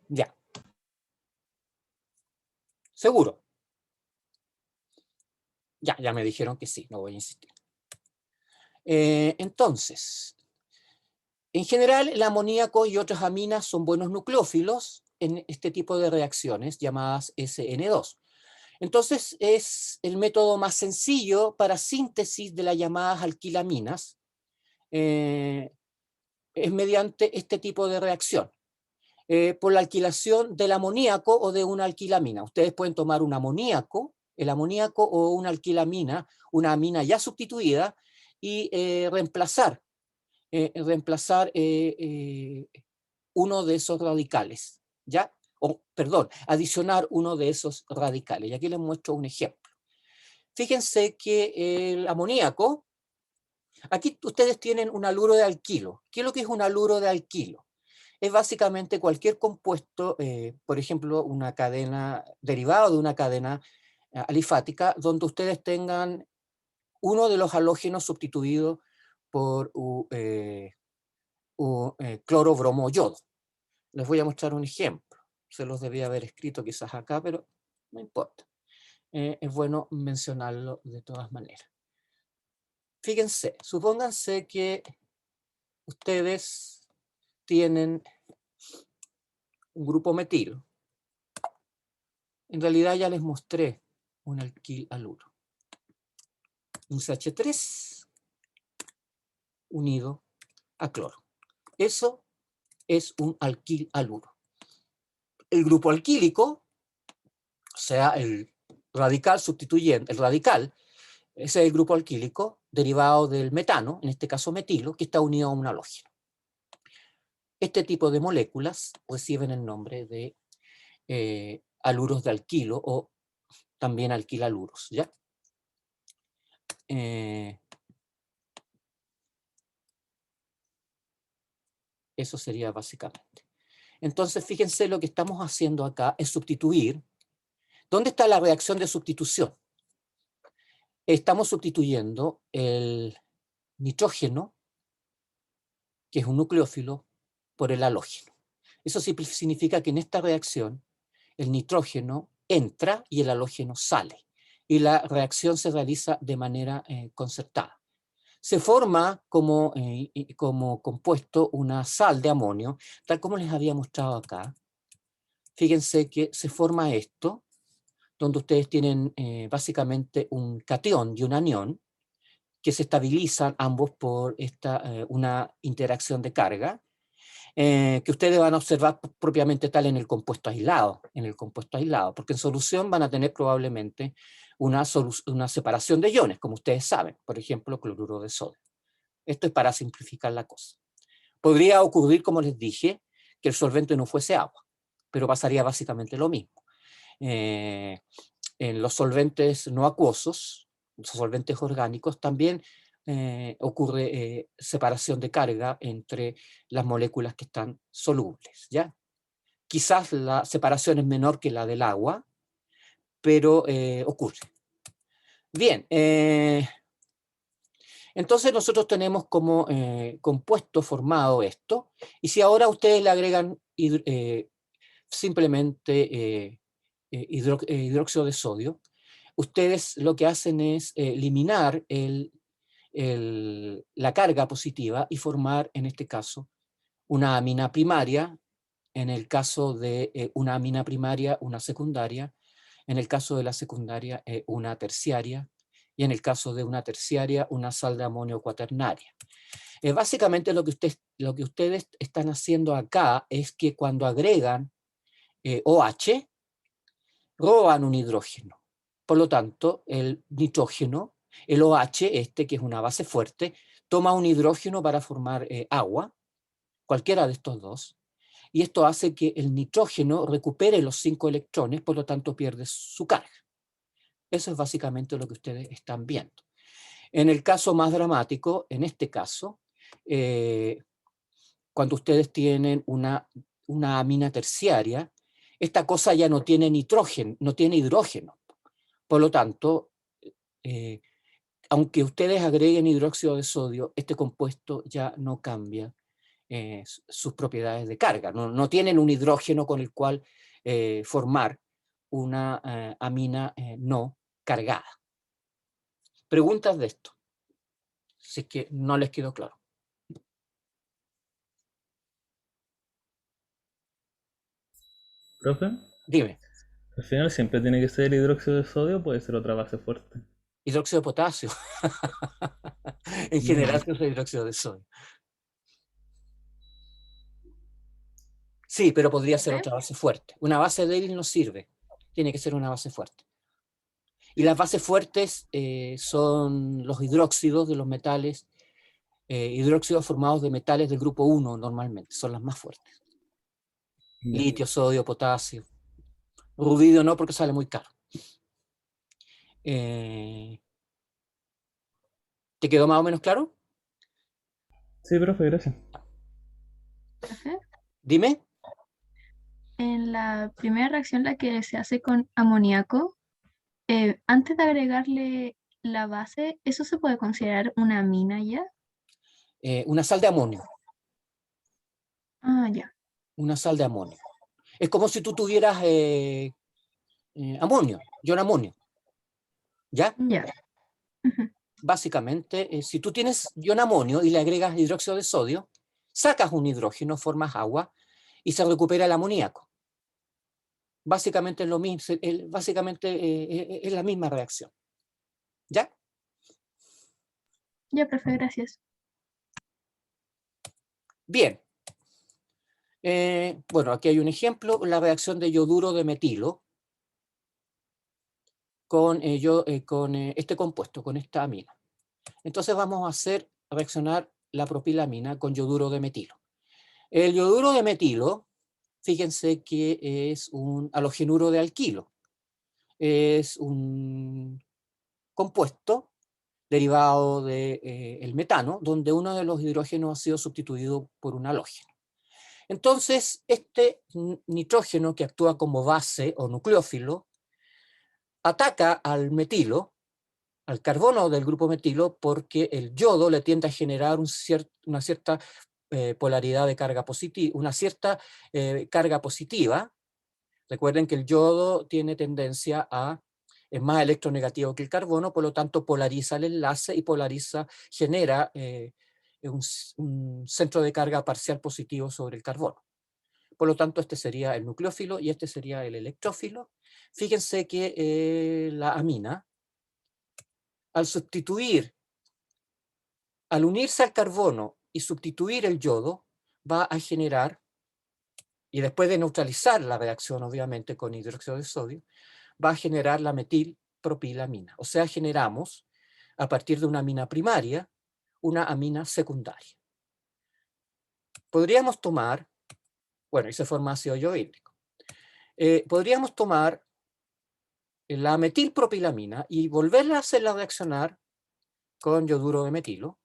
Ya. ¿Seguro? Ya me dijeron que sí, no voy a insistir. Entonces, en general, el amoníaco y otras aminas son buenos nucleófilos en este tipo de reacciones llamadas SN2. Entonces, es el método más sencillo para síntesis de las llamadas alquilaminas. Es mediante este tipo de reacción. Por la alquilación del amoníaco o de una alquilamina. Ustedes pueden tomar un amoníaco, el amoníaco o una alquilamina, una amina ya sustituida, y reemplazar reemplazar uno de esos radicales, ¿ya? O, perdón, adicionar uno de esos radicales. Y aquí les muestro un ejemplo. Fíjense que el amoníaco, aquí ustedes tienen un haluro de alquilo. ¿Qué es lo que es un haluro de alquilo? Es básicamente cualquier compuesto, por ejemplo, una cadena derivado de una cadena alifática, donde ustedes tengan uno de los halógenos sustituido por cloro, bromo, yodo. Les voy a mostrar un ejemplo. Se los debía haber escrito quizás acá, pero no importa. Es bueno mencionarlo de todas maneras. Fíjense, supónganse que ustedes tienen un grupo metilo. En realidad ya les mostré un alquil haluro. Un CH3 unido a cloro. Eso es un alquil haluro. El grupo alquílico, o sea, el radical sustituyente, el radical, ese es el grupo alquílico derivado del metano, en este caso metilo, que está unido a un halógeno. Este tipo de moléculas reciben el nombre de haluros de alquilo o también alquilaluros, ¿ya? Eso sería básicamente. Entonces, fíjense, lo que estamos haciendo acá es sustituir. ¿Dónde está la reacción de sustitución? Estamos sustituyendo el nitrógeno, que es un nucleófilo, por el halógeno. Eso significa que en esta reacción el nitrógeno entra y el halógeno sale. Y la reacción se realiza de manera concertada. Se forma como compuesto una sal de amonio, tal como les había mostrado acá. Fíjense que se forma esto, donde ustedes tienen básicamente un catión y un anión, que se estabilizan ambos por una interacción de carga, que ustedes van a observar propiamente tal en el compuesto aislado, porque en solución van a tener probablemente una separación de iones, como ustedes saben, por ejemplo, cloruro de sodio. Esto es para simplificar la cosa. Podría ocurrir, como les dije, que el solvente no fuese agua, pero pasaría básicamente lo mismo. En los solventes no acuosos, los solventes orgánicos, también ocurre separación de carga entre las moléculas que están solubles, ¿ya? Quizás la separación es menor que la del agua, pero ocurre. Bien, entonces nosotros tenemos como compuesto formado esto, y si ahora ustedes le agregan simplemente hidróxido de sodio, ustedes lo que hacen es eliminar la carga positiva y formar, en este caso, una amina primaria, en el caso de una amina primaria, una secundaria, en el caso de la secundaria, una terciaria, y en el caso de una terciaria, una sal de amonio cuaternaria. Básicamente lo que ustedes están haciendo acá es que cuando agregan OH, roban un hidrógeno. Por lo tanto, el nitrógeno, el OH, que es una base fuerte, toma un hidrógeno para formar agua, cualquiera de estos dos, y esto hace que el nitrógeno recupere los 5 electrones, por lo tanto pierde su carga. Eso es básicamente lo que ustedes están viendo. En el caso más dramático, en este caso, cuando ustedes tienen una amina terciaria, esta cosa ya no tiene nitrógeno, no tiene hidrógeno. Por lo tanto, aunque ustedes agreguen hidróxido de sodio, este compuesto ya no cambia sus propiedades de carga. No tienen un hidrógeno con el cual formar una amina no cargada. Preguntas de esto, si es que no les quedó claro. Profe, Dime. al final siempre tiene que ser hidróxido de sodio, puede ser otra base fuerte. Hidróxido de potasio. En general se usa hidróxido de sodio. Sí, pero podría ser otra base fuerte. Una base débil no sirve. Tiene que ser una base fuerte. Y las bases fuertes son los hidróxidos de los metales hidróxidos formados de metales del grupo 1 normalmente, son las más fuertes. Ya. Litio, sodio, potasio. Rubidio no, porque sale muy caro. ¿Te quedó más o menos claro? Sí, profe, gracias. Profe, Dime. en la primera reacción, la que se hace con amoníaco, antes de agregarle la base, ¿eso se puede considerar una amina ya? Una sal de amonio. Ah, ya. Una sal de amonio. Es como si tú tuvieras amonio, ion amonio. ¿Ya? Ya. Ujú. Básicamente, si tú tienes ion amonio y le agregas hidróxido de sodio, sacas un hidrógeno, formas agua y se recupera el amoníaco. Básicamente es lo mismo, es la misma reacción. ¿Ya? Ya, profe, gracias. Bien. Bueno, aquí hay un ejemplo, la reacción de yoduro de metilo con este compuesto, con esta amina. Entonces vamos a reaccionar la propilamina con yoduro de metilo. El yoduro de metilo, fíjense que es un halogenuro de alquilo. Es un compuesto derivado del metano, donde uno de los hidrógenos ha sido sustituido por un halógeno. Entonces, este nitrógeno que actúa como base o nucleófilo, ataca al metilo, al carbono del grupo metilo, porque el yodo le tiende a generar una cierta polaridad de carga positiva, una cierta carga positiva. Recuerden que el yodo tiene tendencia es más electronegativo que el carbono, por lo tanto polariza el enlace y genera un centro de carga parcial positivo sobre el carbono. Por lo tanto, este sería el nucleófilo y este sería el electrófilo. Fíjense que la amina, al unirse al carbono y sustituir el yodo, va a generar, y después de neutralizar la reacción obviamente con hidróxido de sodio, va a generar la metilpropilamina. O sea, generamos, a partir de una amina primaria, una amina secundaria. Podríamos tomar, bueno, y se forma ácido iohídrico. Podríamos tomar la metilpropilamina y volverla a hacerla reaccionar con yoduro de metilo,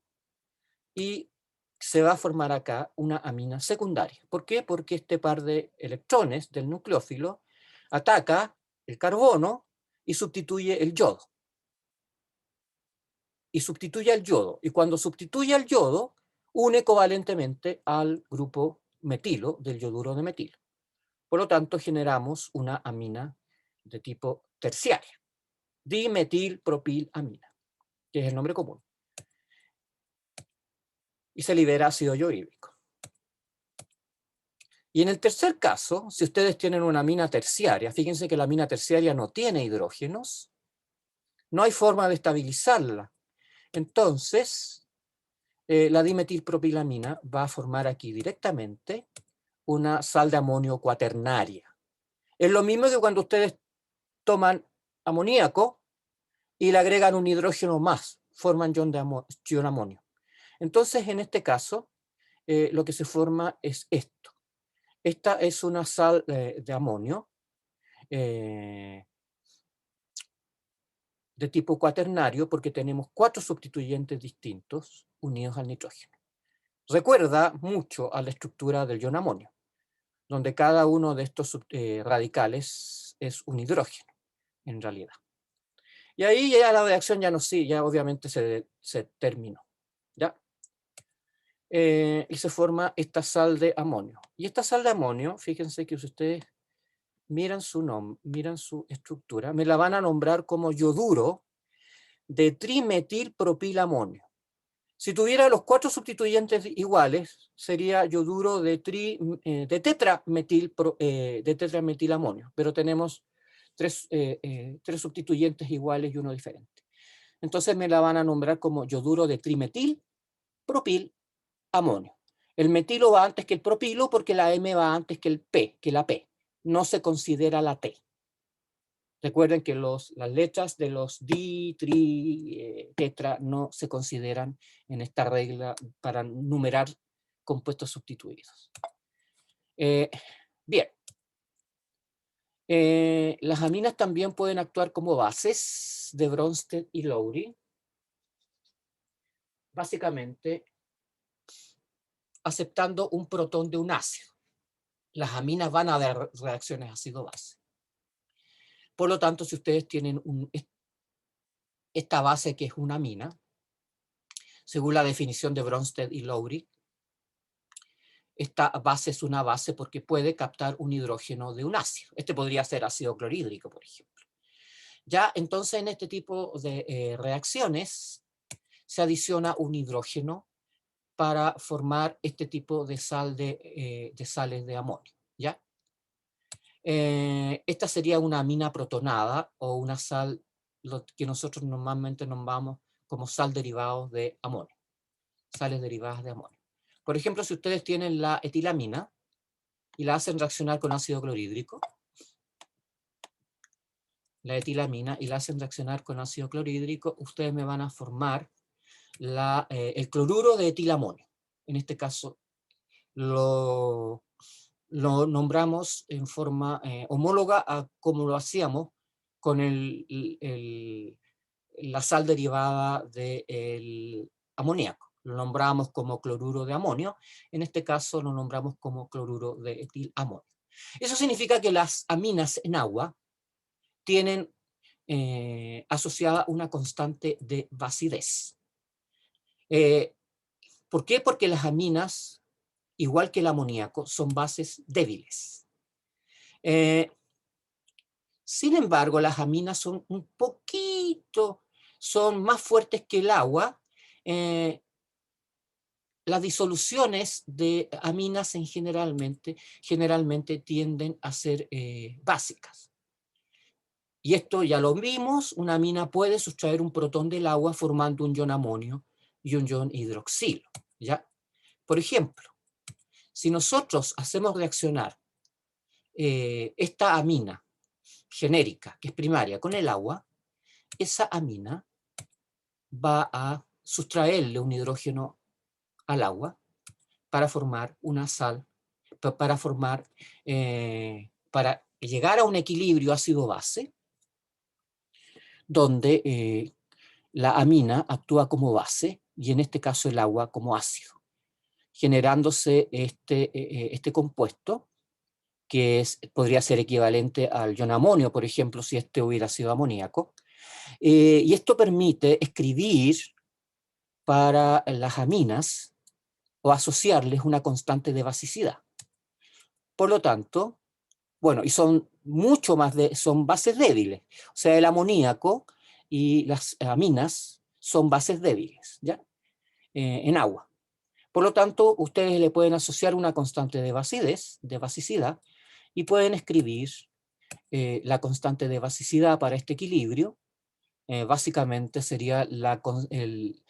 y se va a formar acá una amina secundaria. ¿Por qué? Porque este par de electrones del nucleófilo ataca el carbono y sustituye el yodo. Y cuando sustituye al yodo, une covalentemente al grupo metilo del yoduro de metilo. Por lo tanto, generamos una amina de tipo terciaria, dimetilpropilamina, que es el nombre común. Y se libera ácido iohídrico. Y en el tercer caso, si ustedes tienen una amina terciaria, fíjense que la amina terciaria no tiene hidrógenos, no hay forma de estabilizarla. Entonces, la dimetilpropilamina va a formar aquí directamente una sal de amonio cuaternaria. Es lo mismo que cuando ustedes toman amoníaco y le agregan un hidrógeno más, forman ion amonio. Entonces, en este caso, lo que se forma es esto. Esta es una sal de amonio de tipo cuaternario, porque tenemos 4 sustituyentes distintos unidos al nitrógeno. Recuerda mucho a la estructura del ion amonio, donde cada uno de estos radicales es un hidrógeno, en realidad. Y ahí ya la reacción ya obviamente se terminó. ¿Ya? Y se forma esta sal de amonio. Y esta sal de amonio, fíjense que si ustedes miran su estructura, me la van a nombrar como yoduro de trimetilpropilamonio. Si tuviera los 4 sustituyentes iguales, sería yoduro de tetrametilamonio, pero tenemos 3 sustituyentes iguales y uno diferente. Entonces me la van a nombrar como yoduro de trimetilpropilamonio. El metilo va antes que el propilo porque la M va antes que la P. No se considera la T. Recuerden que las letras de los di, tri, tetra no se consideran en esta regla para numerar compuestos sustituidos. Bien. Las aminas también pueden actuar como bases de Bronsted y Lowry. Básicamente, aceptando un protón de un ácido. Las aminas van a dar reacciones ácido-base. Por lo tanto, si ustedes tienen esta base que es una amina, según la definición de Bronsted y Lowry, esta base es una base porque puede captar un hidrógeno de un ácido. Este podría ser ácido clorhídrico, por ejemplo. Ya, entonces, en este tipo de reacciones se adiciona un hidrógeno para formar este tipo de sales de amonio, ¿ya? Esta sería una amina protonada o una sal, lo que nosotros normalmente nombramos como sal derivados de amonio, sales derivadas de amonio. Por ejemplo, si ustedes tienen la etilamina y la hacen reaccionar con ácido clorhídrico, la etilamina y la hacen reaccionar con ácido clorhídrico, ustedes me van a formar el cloruro de etilamonio. En este caso, lo nombramos en forma homóloga a como lo hacíamos con la sal derivada del amoníaco. Lo nombramos como cloruro de amonio, en este caso lo nombramos como cloruro de etilamonio. Eso significa que las aminas en agua tienen asociada una constante de basidez. ¿Por qué? Porque las aminas, igual que el amoníaco, son bases débiles. Sin embargo, las aminas son son más fuertes que el agua. Las disoluciones de aminas generalmente tienden a ser básicas. Y esto ya lo vimos, una amina puede sustraer un protón del agua formando un ion amonio y un ion hidroxilo, ¿ya? Por ejemplo, si nosotros hacemos reaccionar esta amina genérica, que es primaria, con el agua, esa amina va a sustraerle un hidrógeno al agua para formar una sal, para llegar a un equilibrio ácido-base, donde la amina actúa como base, y en este caso el agua como ácido, generándose este compuesto, que podría ser equivalente al ion amonio, por ejemplo, si este hubiera sido amoníaco. Y esto permite escribir para las aminas o asociarles una constante de basicidad. Por lo tanto, bueno, y son son bases débiles. O sea, el amoníaco y las aminas son bases débiles, ¿ya? En agua. Por lo tanto, ustedes le pueden asociar una constante de basicidad, y pueden escribir la constante de basicidad para este equilibrio. Básicamente sería el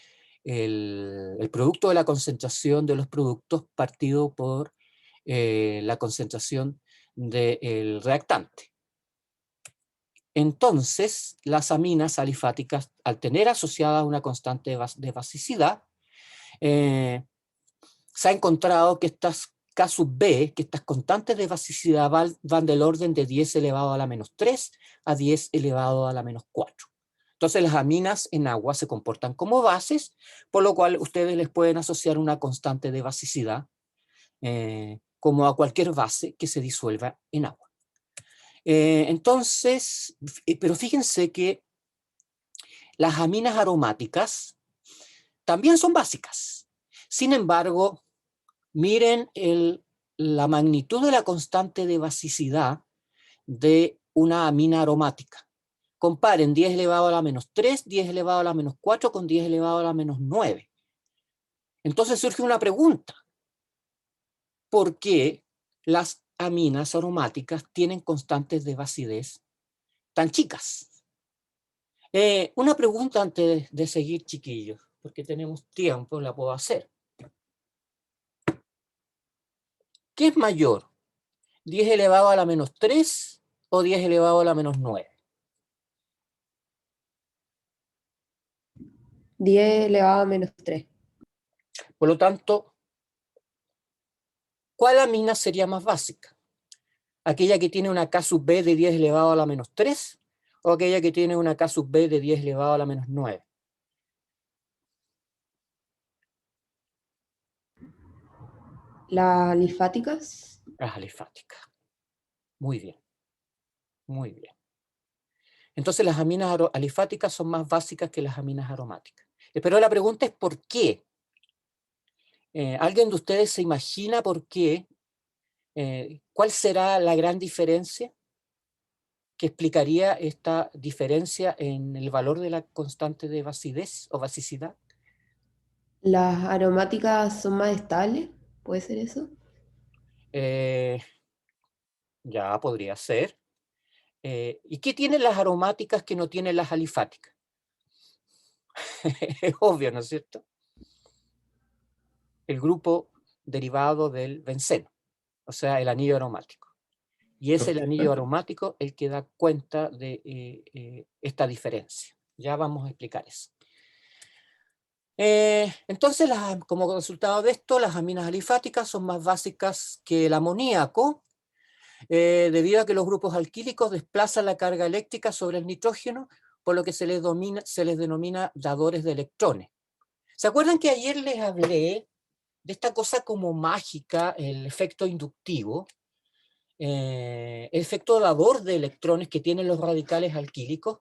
producto de la concentración de los productos partido por la concentración del reactante. Entonces, las aminas alifáticas, al tener asociada una constante de basicidad, se ha encontrado que estas K sub B, que estas constantes de basicidad van del orden de 10 elevado a la menos 3 a 10 elevado a la menos 4. Entonces las aminas en agua se comportan como bases, por lo cual ustedes les pueden asociar una constante de basicidad como a cualquier base que se disuelva en agua. Entonces, pero fíjense que las aminas aromáticas también son básicas. Sin embargo, miren la magnitud de la constante de basicidad de una amina aromática. Comparen 10 elevado a la menos 3, 10 elevado a la menos 4 con 10 elevado a la menos 9. Entonces surge una pregunta. ¿Por qué las aminas aromáticas tienen constantes de basidez tan chicas? Una pregunta antes de seguir, chiquillos, porque tenemos tiempo, la puedo hacer. ¿Qué es mayor? ¿10 elevado a la menos 3 o 10 elevado a la menos 9? 10 elevado a menos 3. Por lo tanto, ¿cuál amina sería más básica? ¿Aquella que tiene una K sub B de 10 elevado a la menos 3? ¿O aquella que tiene una K sub B de 10 elevado a la menos 9? Las alifáticas. Las alifáticas. Muy bien. Muy bien. Entonces las aminas alifáticas son más básicas que las aminas aromáticas. Pero la pregunta es ¿por qué? ¿Alguien de ustedes se imagina por qué? ¿Cuál será la gran diferencia que explicaría esta diferencia en el valor de la constante de basidez o basicidad? Las aromáticas son más estables, ¿puede ser eso? Ya podría ser. ¿Y qué tienen las aromáticas que no tienen las alifáticas? Es obvio, ¿no es cierto? El grupo derivado del benceno, o sea, el anillo aromático. Y es el anillo aromático el que da cuenta de esta diferencia. Ya vamos a explicar eso. Entonces, como resultado de esto, las aminas alifáticas son más básicas que el amoníaco, debido a que los grupos alquílicos desplazan la carga eléctrica sobre el nitrógeno, por lo que se les denomina dadores de electrones. ¿Se acuerdan que ayer les hablé de esta cosa como mágica, el efecto inductivo? El efecto dador de electrones que tienen los radicales alquílicos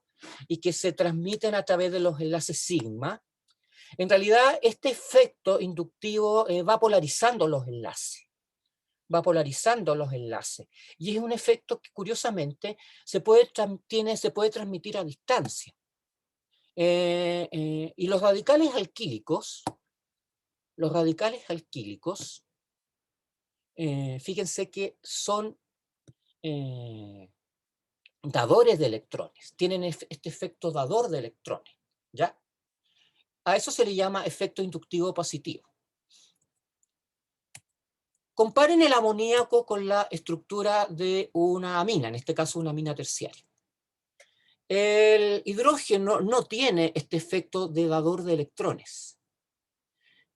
y que se transmiten a través de los enlaces sigma. En realidad, este efecto inductivo va polarizando los enlaces. Va polarizando los enlaces. Y es un efecto que, curiosamente, se puede transmitir a distancia. Y los radicales alquílicos, fíjense que son dadores de electrones, tienen este efecto dador de electrones, ¿ya? A eso se le llama efecto inductivo positivo. Comparen el amoníaco con la estructura de una amina, en este caso una amina terciaria. El hidrógeno no tiene este efecto de dador de electrones,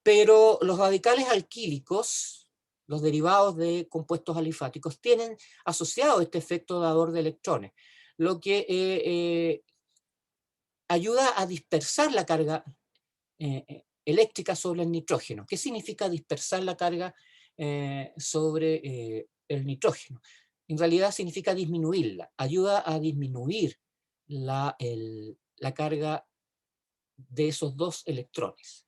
pero los radicales alquílicos, los derivados de compuestos alifáticos, tienen asociado este efecto dador de electrones, lo que ayuda a dispersar la carga eléctrica sobre el nitrógeno. ¿Qué significa dispersar la carga sobre el nitrógeno? En realidad significa disminuirla, ayuda a disminuir la carga de esos dos electrones,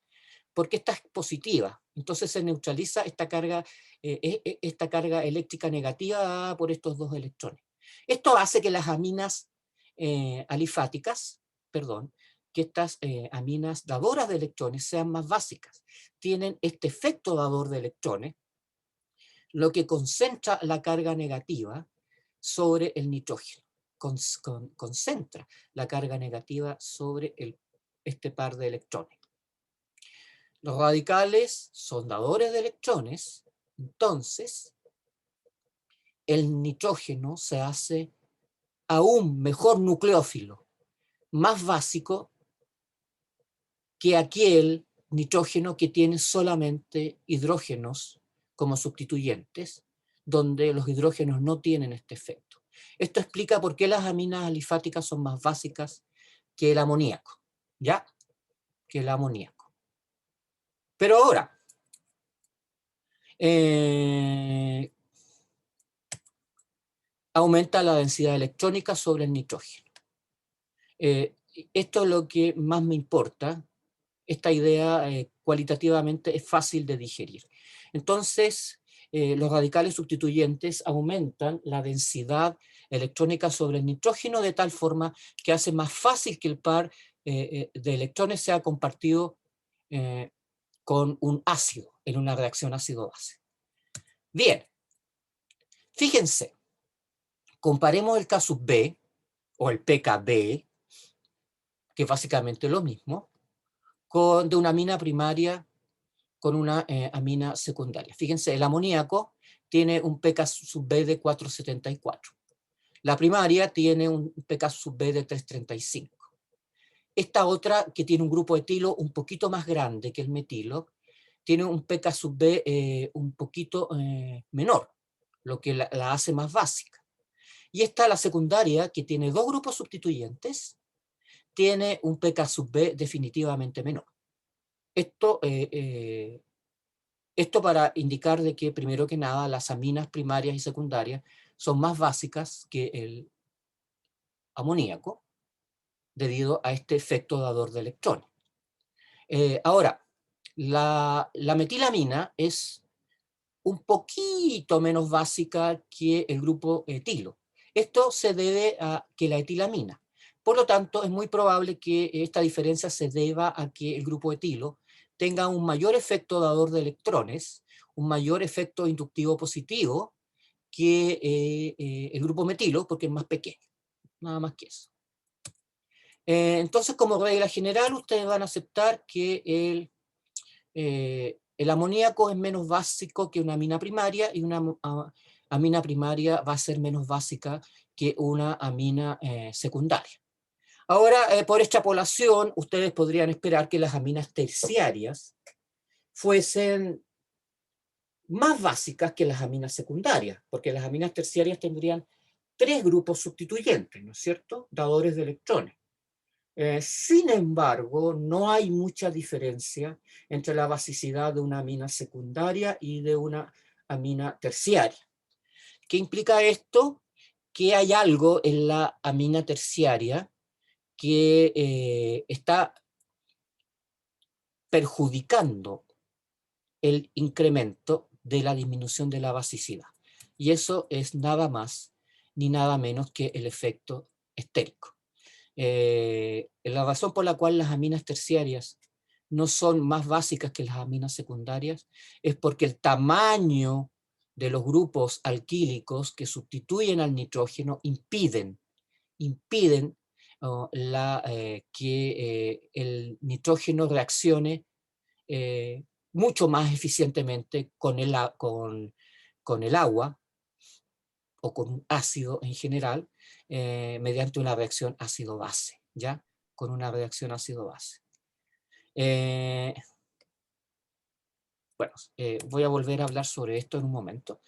porque esta es positiva, entonces se neutraliza esta carga eléctrica negativa por estos dos electrones. Esto hace que las aminas alifáticas, que estas aminas dadoras de electrones sean más básicas. Tienen este efecto dador de electrones, lo que concentra la carga negativa sobre el nitrógeno. Concentra la carga negativa sobre este par de electrones. Los radicales son dadores de electrones, entonces el nitrógeno se hace aún mejor nucleófilo, más básico que aquel nitrógeno que tiene solamente hidrógenos como sustituyentes, donde los hidrógenos no tienen este efecto. Esto explica por qué las aminas alifáticas son más básicas que el amoníaco, ¿ya? Que el amoníaco. Pero ahora, aumenta la densidad electrónica sobre el nitrógeno. Esto es lo que más me importa. Esta idea cualitativamente es fácil de digerir. Entonces, los radicales sustituyentes aumentan la densidad electrónica sobre el nitrógeno de tal forma que hace más fácil que el par de electrones sea compartido con un ácido, en una reacción ácido-base. Bien, fíjense, comparemos el K sub B, o el pKb, que es básicamente lo mismo, de una amina primaria con una amina secundaria. Fíjense, el amoníaco tiene un pK sub B de 4,74. La primaria tiene un pK sub B de 3,35. Esta otra, que tiene un grupo etilo un poquito más grande que el metilo, tiene un pK sub B un poquito menor, lo que la hace más básica. Y esta, la secundaria, que tiene 2 grupos sustituyentes, tiene un pK sub B definitivamente menor. Esto para indicar de que, primero que nada, las aminas primarias y secundarias son más básicas que el amoníaco, debido a este efecto dador de electrones. Ahora, la metilamina es un poquito menos básica que el grupo etilo. Esto se debe a que la etilamina. Por lo tanto, es muy probable que esta diferencia se deba a que el grupo etilo tenga un mayor efecto dador de electrones, un mayor efecto inductivo positivo que el grupo metilo, porque es más pequeño. Nada más que eso. Entonces, como regla general, ustedes van a aceptar que el amoníaco es menos básico que una amina primaria, y una amina primaria va a ser menos básica que una amina secundaria. Ahora, por extrapolación, ustedes podrían esperar que las aminas terciarias fuesen más básicas que las aminas secundarias, porque las aminas terciarias tendrían 3 grupos sustituyentes, ¿no es cierto?, dadores de electrones. Sin embargo, no hay mucha diferencia entre la basicidad de una amina secundaria y de una amina terciaria. ¿Qué implica esto? Que hay algo en la amina terciaria que está perjudicando el incremento de la disminución de la basicidad. Y eso es nada más ni nada menos que el efecto estérico. La razón por la cual las aminas terciarias no son más básicas que las aminas secundarias es porque el tamaño de los grupos alquílicos que sustituyen al nitrógeno impiden que el nitrógeno reaccione mucho más eficientemente con el agua o con un ácido en general, mediante una reacción ácido-base, ¿ya? Con una reacción ácido-base. Bueno, voy a volver a hablar sobre esto en un momento.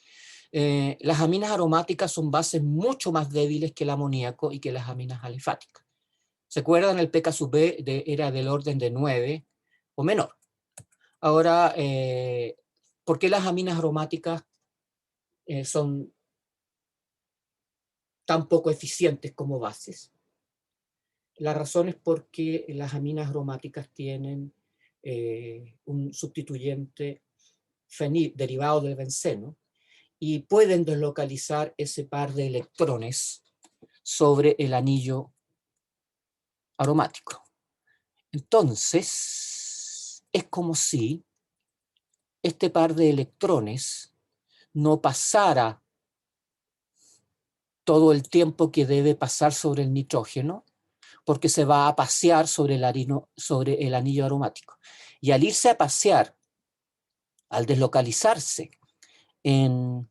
Las aminas aromáticas son bases mucho más débiles que el amoníaco y que las aminas alifáticas. ¿Se acuerdan? El pK sub B era del orden de 9 o menor. Ahora, ¿por qué las aminas aromáticas son tan poco eficientes como bases? La razón es porque las aminas aromáticas tienen un sustituyente derivado del benceno y pueden deslocalizar ese par de electrones sobre el anillo aromático. Entonces, es como si este par de electrones no pasara todo el tiempo que debe pasar sobre el nitrógeno, porque se va a pasear sobre el anillo aromático. Y al irse a pasear, al deslocalizarse en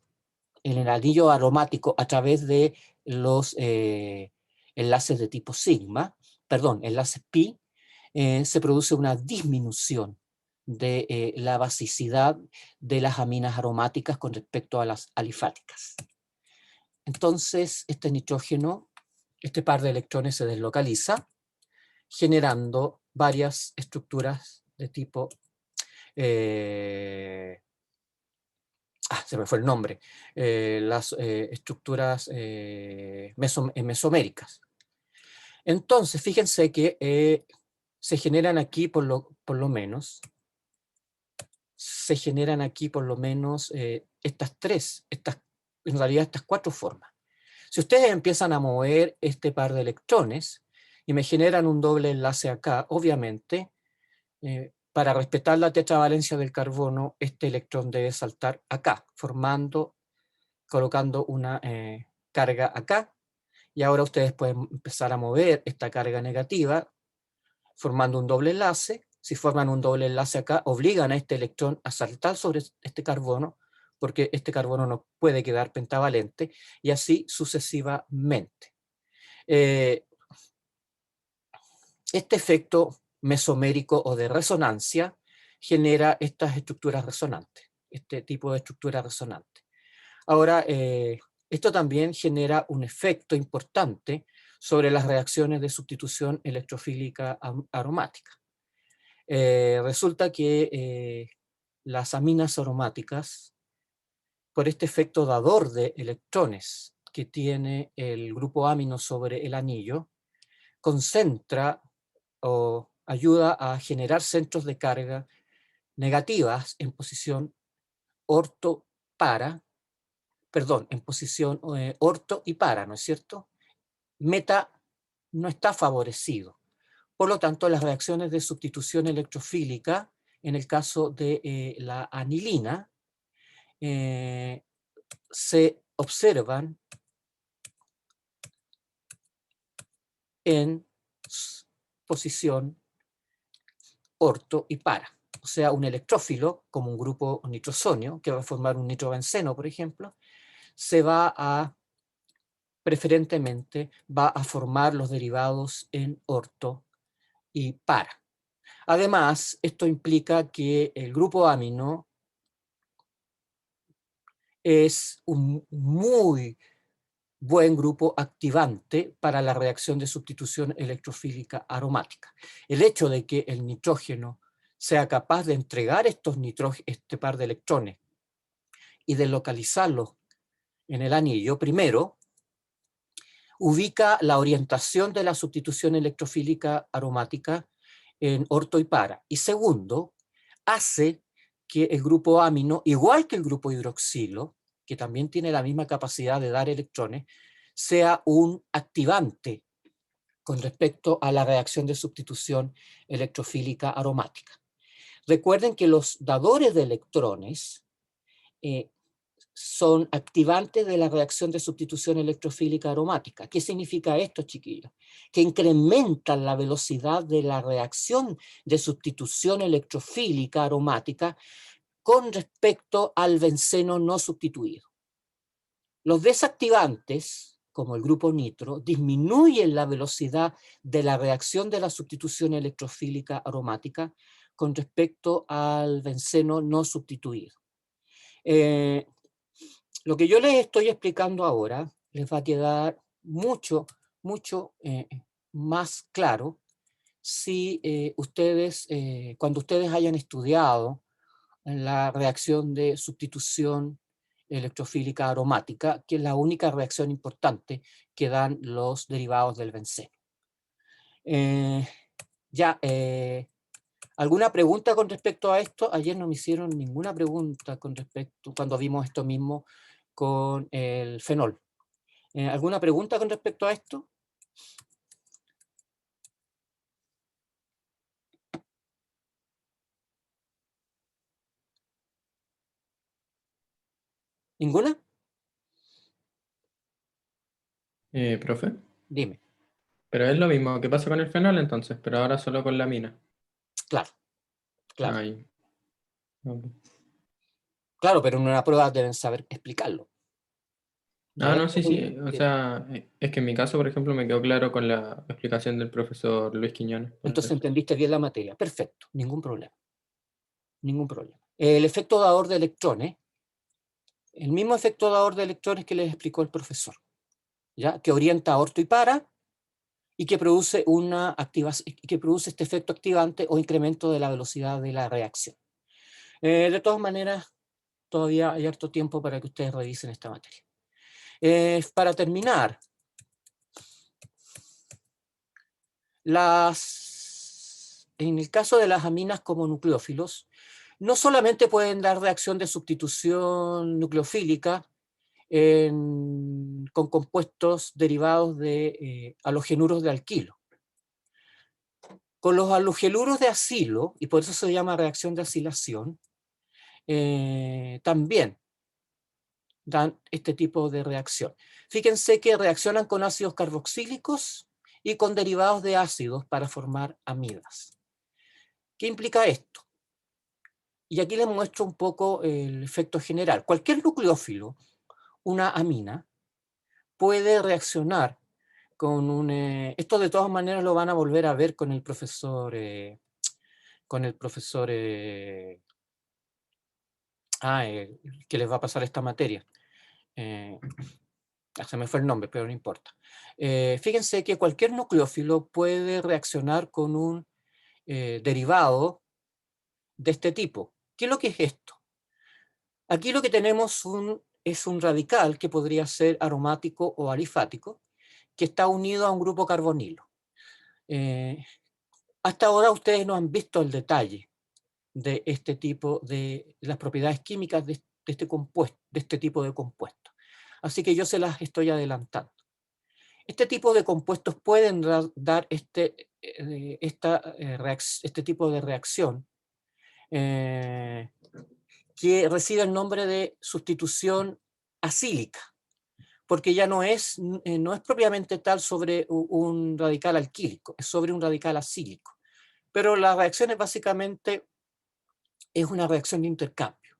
el anillo aromático a través de los enlaces de tipo sigma, enlaces pi, se produce una disminución de la basicidad de las aminas aromáticas con respecto a las alifáticas. Entonces, este nitrógeno, este par de electrones se deslocaliza, generando varias estructuras de tipo... se me fue el nombre. Las estructuras mesoméricas. Entonces, fíjense que se generan aquí por lo menos en realidad estas 4 formas. Si ustedes empiezan a mover este par de electrones y me generan un doble enlace acá, obviamente, para respetar la tetravalencia del carbono, este electrón debe saltar acá, colocando una carga acá, y ahora ustedes pueden empezar a mover esta carga negativa, formando un doble enlace. Si forman un doble enlace acá, obligan a este electrón a saltar sobre este carbono, porque este carbono no puede quedar pentavalente, y así sucesivamente. este efecto mesomérico o de resonancia genera estas estructuras resonantes, este tipo de estructura resonante. Ahora, esto también genera un efecto importante sobre las reacciones de sustitución electrofílica aromática. Resulta que las aminas aromáticas, por este efecto dador de electrones que tiene el grupo amino sobre el anillo, concentra o ayuda a generar centros de carga negativas en posición en posición orto y para, ¿no es cierto? Meta no está favorecido. Por lo tanto, las reacciones de sustitución electrofílica, en el caso de la anilina, se observan en posición orto y para. O sea, un electrófilo, como un grupo nitrosonio, que va a formar un nitrobenceno, por ejemplo, preferentemente va a formar los derivados en orto y para. Además, esto implica que el grupo amino es un muy buen grupo activante para la reacción de sustitución electrofílica aromática. El hecho de que el nitrógeno sea capaz de entregar este par de electrones y de localizarlos en el anillo, primero, ubica la orientación de la sustitución electrofílica aromática en orto y para. Y segundo, hace que el grupo amino, igual que el grupo hidroxilo, que también tiene la misma capacidad de dar electrones, sea un activante con respecto a la reacción de sustitución electrofílica aromática. Recuerden que los dadores de electrones son activantes de la reacción de sustitución electrofílica aromática. ¿Qué significa esto, chiquillos? Que incrementan la velocidad de la reacción de sustitución electrofílica aromática con respecto al benceno no sustituido. Los desactivantes, como el grupo nitro, disminuyen la velocidad de la reacción de la sustitución electrofílica aromática con respecto al benceno no sustituido. Lo que yo les estoy explicando ahora les va a quedar mucho más claro si cuando ustedes hayan estudiado la reacción de sustitución electrofílica aromática, que es la única reacción importante que dan los derivados del benceno. ¿Alguna pregunta con respecto a esto? Ayer no me hicieron ninguna pregunta con respecto, cuando vimos esto mismo con el fenol. ¿Alguna pregunta con respecto a esto? ¿Ninguna? Profe, Dime. pero es lo mismo que pasa con el fenol entonces, pero ahora solo con la mina. Claro, claro. Ahí. Ok. Claro, pero en una prueba deben saber explicarlo. Ah, no, sí. O sea, es que en mi caso, por ejemplo, me quedó claro con la explicación del profesor Luis Quiñones. Entonces entendiste bien la materia. Perfecto, ningún problema. Ningún problema. El efecto dador de electrones, el mismo efecto dador de electrones que les explicó el profesor, ¿ya? Que orienta a orto y para, y que produce este efecto activante o incremento de la velocidad de la reacción. De todas maneras, todavía hay harto tiempo para que ustedes revisen esta materia. Para terminar, en el caso de las aminas como nucleófilos, no solamente pueden dar reacción de sustitución nucleofílica con compuestos derivados de halogenuros de alquilo. Con los halogenuros de acilo, y por eso se llama reacción de acilación, también dan este tipo de reacción. Fíjense que reaccionan con ácidos carboxílicos y con derivados de ácidos para formar amidas. ¿Qué implica esto? Y aquí les muestro un poco el efecto general. Cualquier nucleófilo, una amina, puede reaccionar con un... esto de todas maneras lo van a volver a ver con el profesor... que les va a pasar esta materia. Se me fue el nombre, pero no importa. Fíjense que cualquier nucleófilo puede reaccionar con un derivado de este tipo. ¿Qué es lo que es esto? Aquí lo que tenemos es un radical que podría ser aromático o alifático, que está unido a un grupo carbonilo. Hasta ahora ustedes no han visto el detalle de este tipo de las propiedades químicas de este compuesto, de este tipo de compuestos. Así que yo se las estoy adelantando. Este tipo de compuestos pueden dar este tipo de reacción que recibe el nombre de sustitución acílica, porque ya no es propiamente tal sobre un radical alquílico, es sobre un radical acílico. Pero la reacción es básicamente una reacción de intercambio.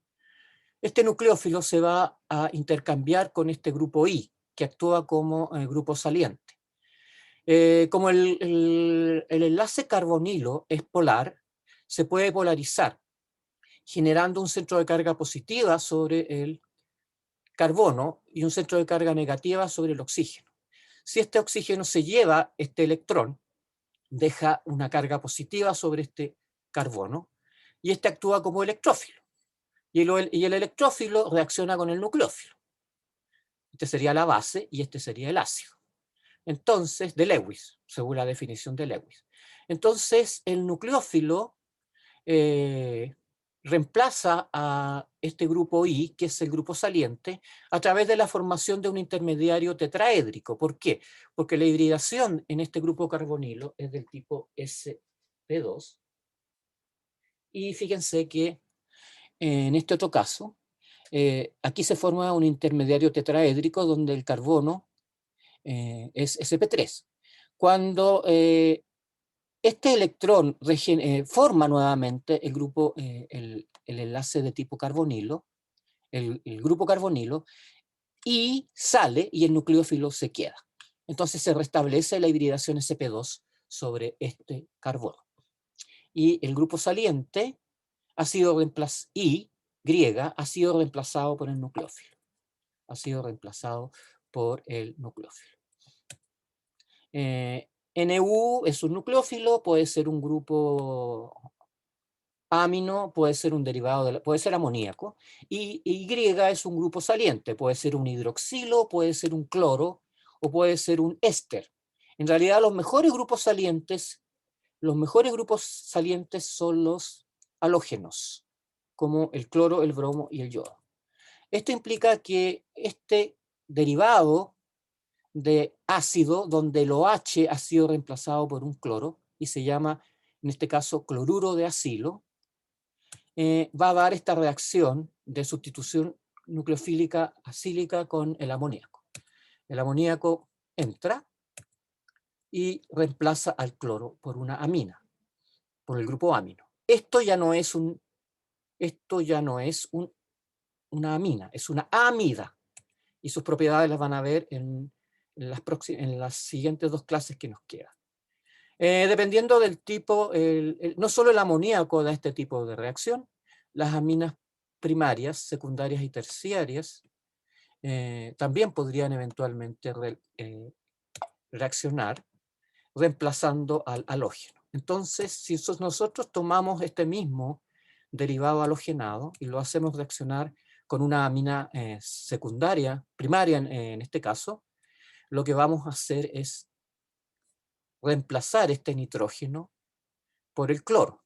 Este nucleófilo se va a intercambiar con este grupo I, que actúa como grupo saliente. Como el enlace carbonilo es polar, se puede polarizar, generando un centro de carga positiva sobre el carbono y un centro de carga negativa sobre el oxígeno. Si este oxígeno se lleva este electrón, deja una carga positiva sobre este carbono, y este actúa como electrófilo. Y el electrófilo reacciona con el nucleófilo. Este sería la base y este sería el ácido. Entonces, de Lewis, según la definición de Lewis. Entonces, el nucleófilo reemplaza a este grupo I, que es el grupo saliente, a través de la formación de un intermediario tetraédrico. ¿Por qué? Porque la hibridación en este grupo carbonilo es del tipo sp2. Y fíjense que en este otro caso, aquí se forma un intermediario tetraédrico donde el carbono es sp3. Cuando este electrón forma nuevamente el grupo, el enlace de tipo carbonilo, el grupo carbonilo, y sale y el nucleófilo se queda. Entonces se restablece la hibridación sp2 sobre este carbono. Y el grupo saliente ha sido reemplazado, Y ha sido reemplazado por el nucleófilo. Ha sido reemplazado por el nucleófilo. NU es un nucleófilo, puede ser un grupo amino, puede ser un derivado, puede ser amoníaco, y Y es un grupo saliente, puede ser un hidroxilo, puede ser un cloro, o puede ser un éster. En realidad los mejores grupos salientes son los halógenos, como el cloro, el bromo y el yodo. Esto implica que este derivado de ácido, donde el OH ha sido reemplazado por un cloro, y se llama, en este caso, cloruro de acilo, va a dar esta reacción de sustitución nucleofílica acílica con el amoníaco. El amoníaco entra y reemplaza al cloro por una amina, por el grupo amino. Esto ya no es una amina, es una amida. Y sus propiedades las van a ver en las siguientes dos clases que nos quedan. Dependiendo del tipo, no solo el amoníaco da este tipo de reacción, las aminas primarias, secundarias y terciarias también podrían eventualmente reaccionar reemplazando al halógeno. Entonces, si nosotros tomamos este mismo derivado halogenado y lo hacemos reaccionar con una amina secundaria, primaria en este caso, lo que vamos a hacer es reemplazar este nitrógeno por el cloro.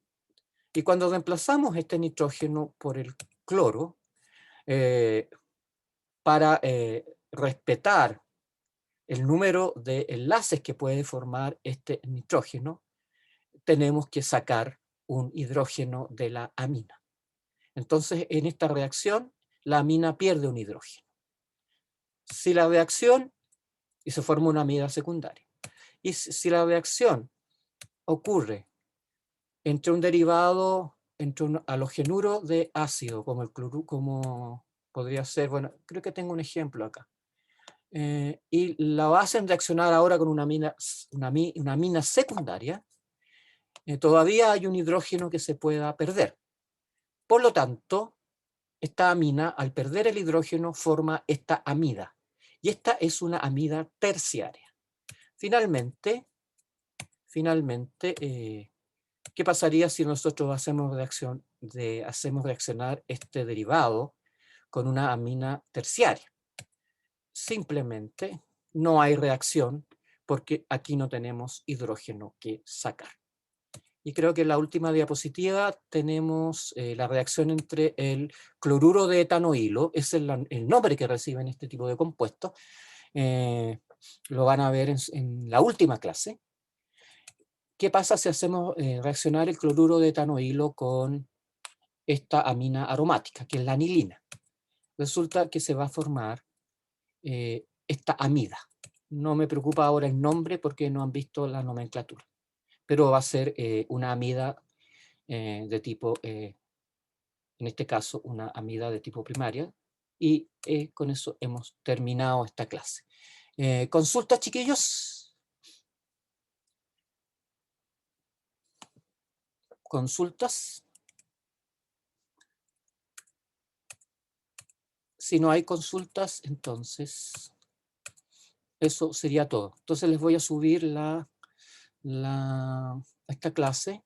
Y cuando reemplazamos este nitrógeno por el cloro, para respetar el número de enlaces que puede formar este nitrógeno, tenemos que sacar un hidrógeno de la amina. Entonces, en esta reacción, la amina pierde un hidrógeno. Si la reacción, y se forma una amida secundaria. Y si la reacción ocurre entre un derivado, entre un halogenuro de ácido, como el cloruro, como podría ser, bueno, creo que tengo un ejemplo acá. y la hacen reaccionar ahora con una amina secundaria, todavía hay un hidrógeno que se pueda perder. Por lo tanto, esta amina, al perder el hidrógeno, forma esta amida. Y esta es una amida terciaria. Finalmente, ¿qué pasaría si nosotros hacemos reaccionar este derivado con una amina terciaria? Simplemente no hay reacción porque aquí no tenemos hidrógeno que sacar. Y creo que en la última diapositiva tenemos la reacción entre el cloruro de etanoilo, es el nombre que reciben este tipo de compuestos, lo van a ver en la última clase. ¿Qué pasa si hacemos reaccionar el cloruro de etanoilo con esta amina aromática, que es la anilina? Resulta que se va a formar esta amida. No me preocupa ahora el nombre porque no han visto la nomenclatura, pero va a ser una amida de tipo, en este caso, una amida de tipo primaria, y con eso hemos terminado esta clase. ¿Consultas, chiquillos? ¿Consultas? Si no hay consultas, entonces eso sería todo. Entonces les voy a subir esta clase.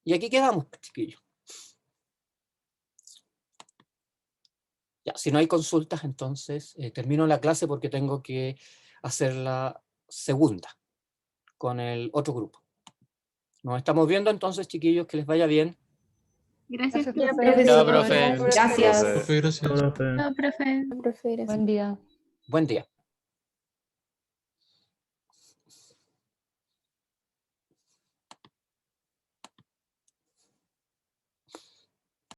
Y aquí quedamos, chiquillos. Ya, si no hay consultas, entonces termino la clase porque tengo que hacer la segunda con el otro grupo. Nos estamos viendo entonces, chiquillos, que les vaya bien. Gracias, Gracias, profe. Chao, profe. Gracias. Profe, gracias. Profe. Chao, profe. Profe, gracias. Buen día. Buen día.